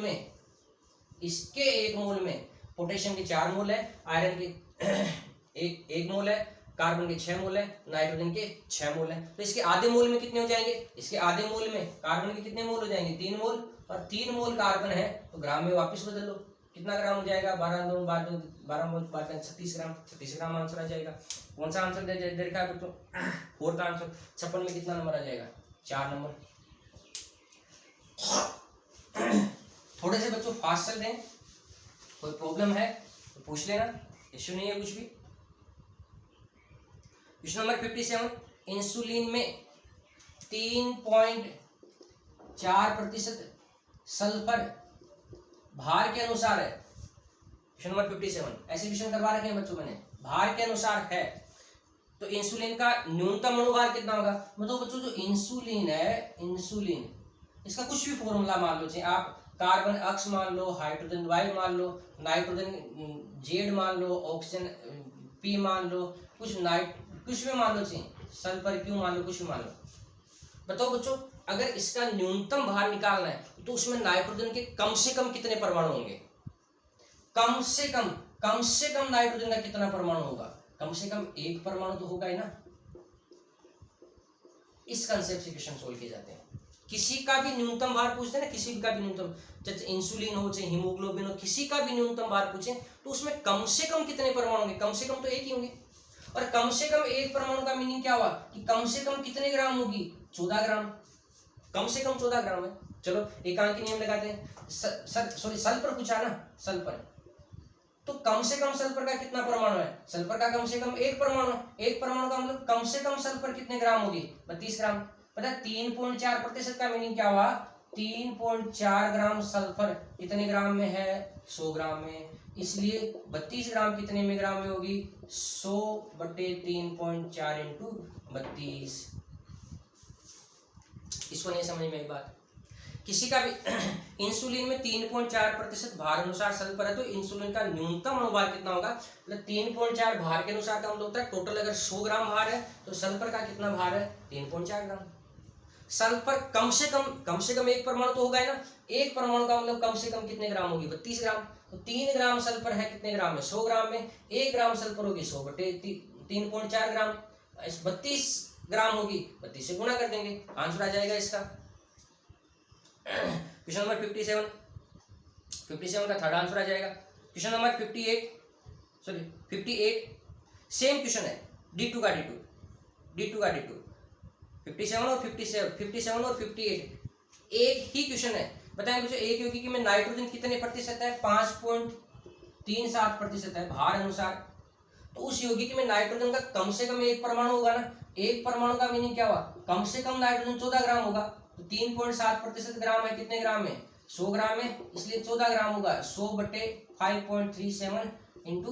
में पोटेशियम के 4 मोल है, आयरन के एक मोल है, कार्बन के 6 मोल है, नाइट्रोजन के 6 मोल है। तो इसके आधे मोल में कितने हो जाएंगे? इसके आधे मोल में कार्बन के कितने मोल हो जाएंगे? 3 मोल। और 3 मोल कार्बन है तो ग्राम में वापस बदल लो, कितना ग्राम हो जाएगा? 12 मोल 36 ग्राम। 36 ग्राम आंसर आ जाएगा। कौन सा आंसर दे रखा है बच्चों? 4th answer. 56 में कितना नंबर आ जाएगा? 4 नंबर। थोड़े से बच्चों फास्ट चल रहे हैं, कोई प्रॉब्लम है तो पूछ लेना, इश्यू नहीं है कुछ भी। क्वेश्चन नंबर 57 इंसुलिन में 3.4% सल्फर भार के अनुसार है। क्वेश्चन नंबर 57 ऐसे क्वेश्चन करवा रखे हैं बच्चों मैंने, भार के अनुसार है तो इंसुलिन का न्यूनतम अणुभार कितना होगा? मतलब बच्चों जो इंसुलिन है, इंसुलिन इसका कुछ भी फॉर्मूला मान लो, चाहे आप कार्बन अक्ष मान लो, हाइड्रोजन वाई मान लो, नाइट्रोजन जेड मान लो, ऑक्सीजन पी मान लो, कुछ भी मान लो, चाहिए सल्फर क्यू मान लो, कुछ भी मान लो। बताओ बच्चों अगर इसका न्यूनतम भार निकालना है तो उसमें नाइट्रोजन के कम से कम कितने परमाणु होंगे? कम से कम नाइट्रोजन का कितना परमाणु होगा? कम से कम 1 परमाणु तो होगा ही ना। इस कंसेप्ट से क्वेश्चन सोल्व किए जाते हैं। किसी का भी न्यूनतम भार पूछते हैं ना, किसी का भी न्यूनतम, चाहे इंसुलिन हो चाहे हीमोग्लोबिन हो, किसी का भी न्यूनतम भार पूछे तो उसमें कम से कम कितने परमाणु होंगे? कम से कम तो 1 ही होंगे। और कम से कम 1 परमाणु का मीनिंग क्या हुआ कि कम से कम कितने ग्राम होगी? 14 ग्राम। कम से कम 14 ग्राम है। चलो एकांकी नियम लगाते हैं। सल्फर पूछा ना, सल्फर तो कम से कम सल्फर का कितना परमाणु है? सल्फर का कम से कम 1 परमाणु। 1 परमाणु का मतलब कम से कम सल्फर कितने ग्राम होगी? 32 ग्राम। पता है 3.4% का मीनिंग क्या हुआ? 3.4 ग्राम सल्फर कितने ग्राम में है? 100 ग्राम में। इसलिए 32 ग्राम कितने में ग्राम में होगी? 100/3.4 इंटू 32। इसको नहीं समझ में एक बात, किसी का भी इंसुलिन में 3.4% भार अनुसार सल्फर है तो इंसुलिन का न्यूनतम अणुभार कितना होगा? मतलब 3.4 भार के अनुसार का मतलब होता है टोटल अगर 100 ग्राम भार है तो सल्फर का कितना भार है? 3.4 ग्राम। सल्फर कम से कम 1 परमाणु तो होगा है ना। 1 परमाणु का मतलब कम से कम कितने ग्राम होगी? 32 ग्राम। तो 3 ग्राम सल्फर है कितने ग्राम में? 100 ग्राम में। 1 ग्राम सल्फर होगी 100/3.4 ग्राम। 32 ग्राम होगी, 32 से गुणा कर देंगे, आंसर आ जाएगा इसका। क्वेश्चन नंबर 57 का 3rd आंसर आ जाएगा। क्वेश्चन नंबर 58 सेम क्वेश्चन है, D2 का D2 57 और 58 एक ही क्वेश्चन है। बताएं मुझे एक यौगिक में नाइट्रोजन कितने प्रतिशत है? 5.37% है भार अनुसार। तो उस यौगिक में नाइट्रोजन का कम से कम 1 परमाणु होगा ना। 1 परमाणु का मीनिंग क्या हुआ? कम से कम नाइट्रोजन 14 ग्राम होगा। तो 3.7% ग्राम है कितने ग्राम में? 100 ग्राम में, इसलिए 14 ग्राम होगा। 100/5.37 इंटू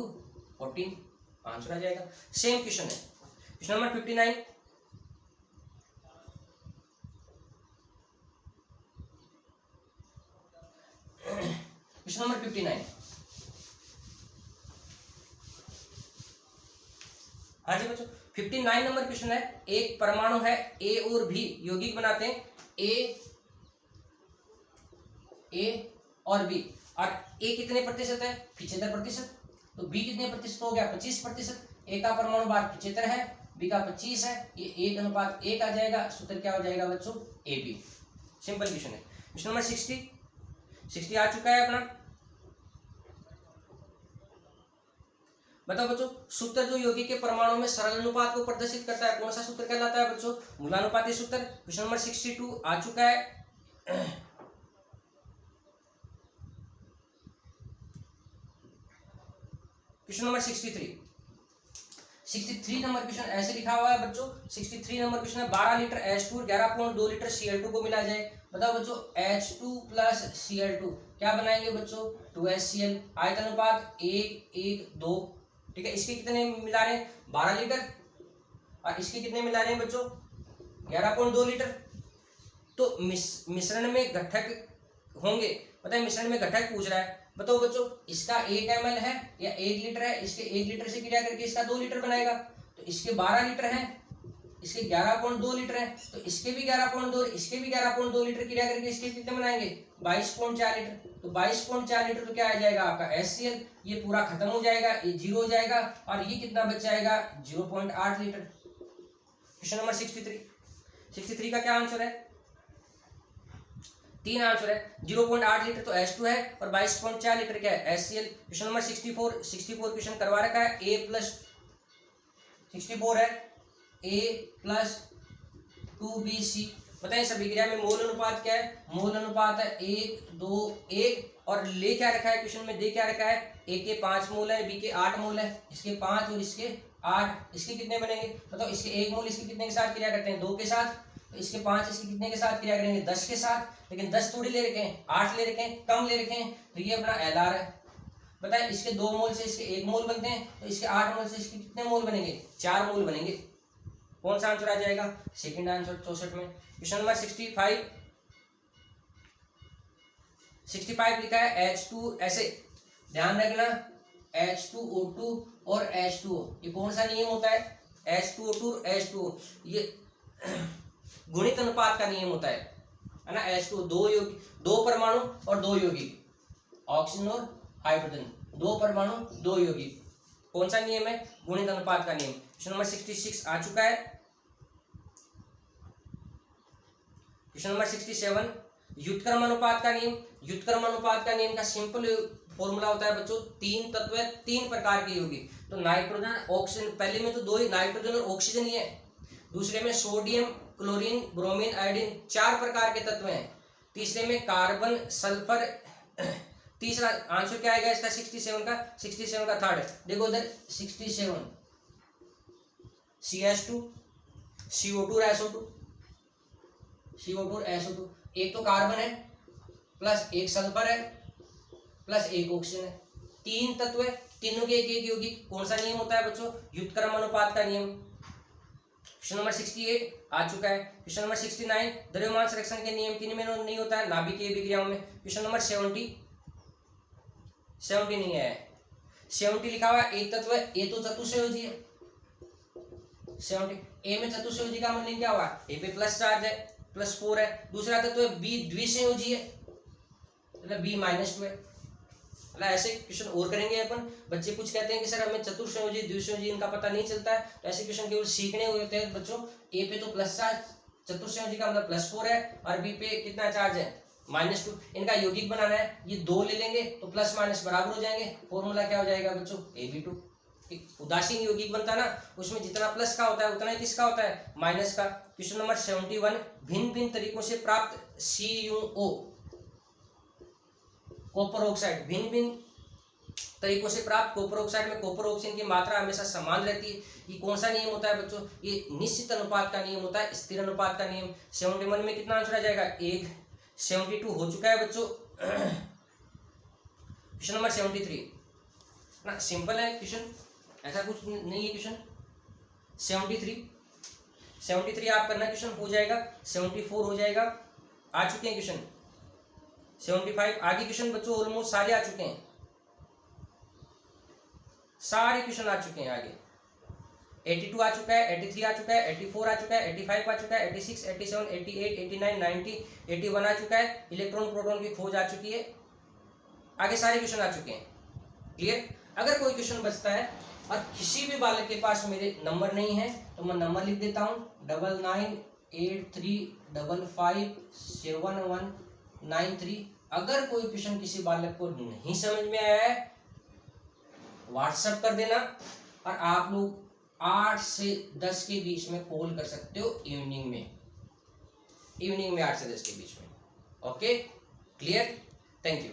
14 आंसर आ जाएगा। सेम क्वेश्चन है। क्वेश्चन नंबर 59 क्वेश्चन नंबर 59 हाँ जी बच्चों 59 नंबर क्वेश्चन है। एक परमाणु है ए और बी यौगिक बनाते हैं ए और बी, और ए कितने प्रतिशत है? 75%। तो बी कितने प्रतिशत हो गया? 25%। ए का परमाणु भार 75 है, बी का 25 है, ये 1:1 आ जाएगा। सूत्र क्या हो जाएगा बच्चों? A B. सिंपल क्वेश्चन है। क्वेश्चन नंबर 60 आ चुका है अपना। बताओ बच्चों सूत्र जो यौगिक के परमाणु में सरल अनुपात को प्रदर्शित करता है कौन सा सूत्र कहलाता है बच्चों? मूलानुपाती सूत्र। क्वेश्चन नंबर 62 आ चुका है। क्वेश्चन नंबर 63 63 नंबर क्वेश्चन ऐसे लिखा हुआ है बच्चों, 63 नंबर क्वेश्चन है 12 लीटर H2 11.2 लीटर Cl2 को मिला जाए। बताओ बच्चों H2 प्लस Cl2 क्या बनाएंगे बच्चों 2HCl। आयतन अनुपात 1:1:2। ठीक है, इसके कितने मिला रहे हैं 12 लीटर और इसके कितने मिला रहे हैं बच्चों 11.2 लीटर। तो मिश्रण में घटक होंगे, पता है मिश्रण में घटक पूछ रहा है। बताओ बच्चों इसका 1 ml है या 1 लीटर है, इसके 1 लीटर से क्रिया करके इसका 2 लीटर बनाएगा। तो इसके 12 लीटर है, इसके 11.2 लीटर है, तो इसके भी 11.2 इसके भी 11.2 लीटर क्रिया करके इसके कितने बनाएंगे 22.4 लीटर। तो 22.4 लीटर तो क्या आ जाएगा आपका HCl, ये पूरा खत्म हो जाएगा, ये 0 हो जाएगा और ये कितना बच जाएगा 0.8 लीटर। क्वेश्चन नंबर 63 का क्या आंसर है, 3 आंसर है। 0.8 लीटर तो H2 है और 22.4 लीटर क्या है HCl। क्वेश्चन नंबर 64 क्वेश्चन करवा रखा है A प्लस 64 है A प्लस 2BC। बताइए सभी क्रिया में मोल अनुपात क्या है, मोल अनुपात है 1:2:1 और ले क्या रखा है क्वेश्चन में, दे क्या रखा है A के 5 मोल है, B के 8 मोल है, इसके 5 और इसके 8, इसके कितने बनेंगे बताओ। इसके 1 मोल इसके कितने के साथ क्रिया करते हैं 2 के साथ, तो इसके 5 इसके कितने के साथ क्रिया करेंगे 10 के साथ। लेकिन 10 थोड़ी ले रखे हैं 8 ले रखे हैं, कम ले रखे हैं, तो ये अपना LR है। बताए इसके 2 मोल से इसके 1 मोल बनते हैं, तो इसके 8 मोल से इसके कितने मोल बनेंगे 4 मोल बनेंगे। कौन सा आंसर आ जाएगा सेकंड आंसर 64 में। क्वेश्चन नंबर 65 लिखा है H2 ऐसे ध्यान रखना H2O2 और H2O, ये कौन सा नियम होता है H2O2 और H2O, ये गुणित अनुपात का नियम होता है ना। H2 दो परमाणु और 2 यौगिक, ऑक्सीजन और हाइड्रोजन, 2 परमाणु 2 यौगिक, कौन सा नियम है गुणित अनुपात का नियम। क्वेश्चन नंबर 66 आ चुका है। क्वेश्चन नंबर 67 व्युत्क्रम अनुपात का नियम। व्युत्क्रम अनुपात का नियम का सिंपल फॉर्मूला होता है बच्चों 3 तत्व है 3 प्रकार के यौगिक, तो नाइट्रोजन ऑक्सीजन, पहले में तो 2 ही नाइट्रोजन और ऑक्सीजन ही है, दूसरे में सोडियम क्लोरीन ब्रोमीन आयोडीन 4 प्रकार के तत्व हैं, तीसरे में कार्बन सल्फर। तीसरा आंसर क्या आएगा इसका 67 का थर्ड, देखो उधर 67 CH2 CO2 और SO2, एक तो कार्बन है प्लस एक सल्फर है प्लस एक ऑक्सीजन है, 3 तत्व है, तीनों के एक यौगिक, कौन सा नियम होता है बच्चों व्युत्क्रम अनुपात का नियम। क्वेश्चन नंबर 68 आ चुका है। क्वेश्चन नंबर 69 द्रव्यमान संरक्षण के नियम किन में नहीं होता है नाभिकीय अभिक्रियाओं में। क्वेश्चन नंबर 70 नहीं है, 70 लिखा हुआ है एक तत्व है ए तो चतुस्संयोजी है, 70 ए में चतुस्संयोजी का मतलब क्या हुआ ए पे प्लस चार्ज है +4 है, दूसरा तत्व है बी द्विसंयोजी है मतलब B -2 है। मतलब ऐसे क्वेश्चन और करेंगे अपन, बच्चे कुछ कहते हैं कि सर हमें चतुर्संयोजी द्विसंयोजी इनका पता नहीं चलता है, तो ऐसे क्वेश्चन केवल सीखने हुए होते हैं बच्चों। ए पे तो प्लस चार्ज, चतुर्संयोजी का मतलब +4 है और बी पे कितना चार्ज है -2, इनका यौगिक बनाना है, ये 2 ले लेंगे तो प्लस माइनस बराबर हो जाएंगे, फॉर्मूला क्या हो जाएगा बच्चों AB2। उदासीन यौगिक बनता है ना, उसमें जितना प्लस का होता है उतना ही किसका होता है माइनस का। क्वेश्चन नंबर 71 भिन्न भिन्न तरीकों से प्राप्त CuO कॉपर ऑक्साइड, भिन्न भिन्न तरीकों से प्राप्त कॉपर ऑक्साइड में कॉपर ऑक्सीजन की मात्रा हमेशा समान रहती है, ये कौन सा नियम होता है बच्चों, ये निश्चित अनुपात का नियम होता है, स्थिर अनुपात का नियम। 71 में कितना आंसर आ जाएगा 1, 72 हो चुका है बच्चों। क्वेश्चन नंबर 73 ना सिंपल है क्वेश्चन, ऐसा कुछ नहीं है क्वेश्चन। 73 आप करना क्वेश्चन हो जाएगा, 74 हो जाएगा, आ चुके हैं क्वेश्चन 75। आगे क्वेश्चन बच्चों ऑलमोस्ट सारे आ चुके हैं, सारे क्वेश्चन आ चुके हैं आगे। 82 आ चुका है, 83 आ चुका है, 84 आ चुका है, 85 आ चुका है, 86, 87, 88, 89, 90, 81 आ चुका है। इलेक्ट्रॉन प्रोटॉन की खोज आ चुकी है, आगे सारे क्वेश्चन आ चुके हैं। क्लियर। अगर कोई क्वेश्चन बचता है और किसी भी बालक के पास मेरे नंबर नहीं है तो मैं नंबर लिख देता हूँ 9983557193। अगर कोई क्वेश्चन किसी बालक को नहीं समझ में आया है व्हाट्सएप कर देना, और आप लोग 8 से 10 के बीच में कॉल कर सकते हो इवनिंग में 8 से 10 के बीच में। Okay clear, thank you.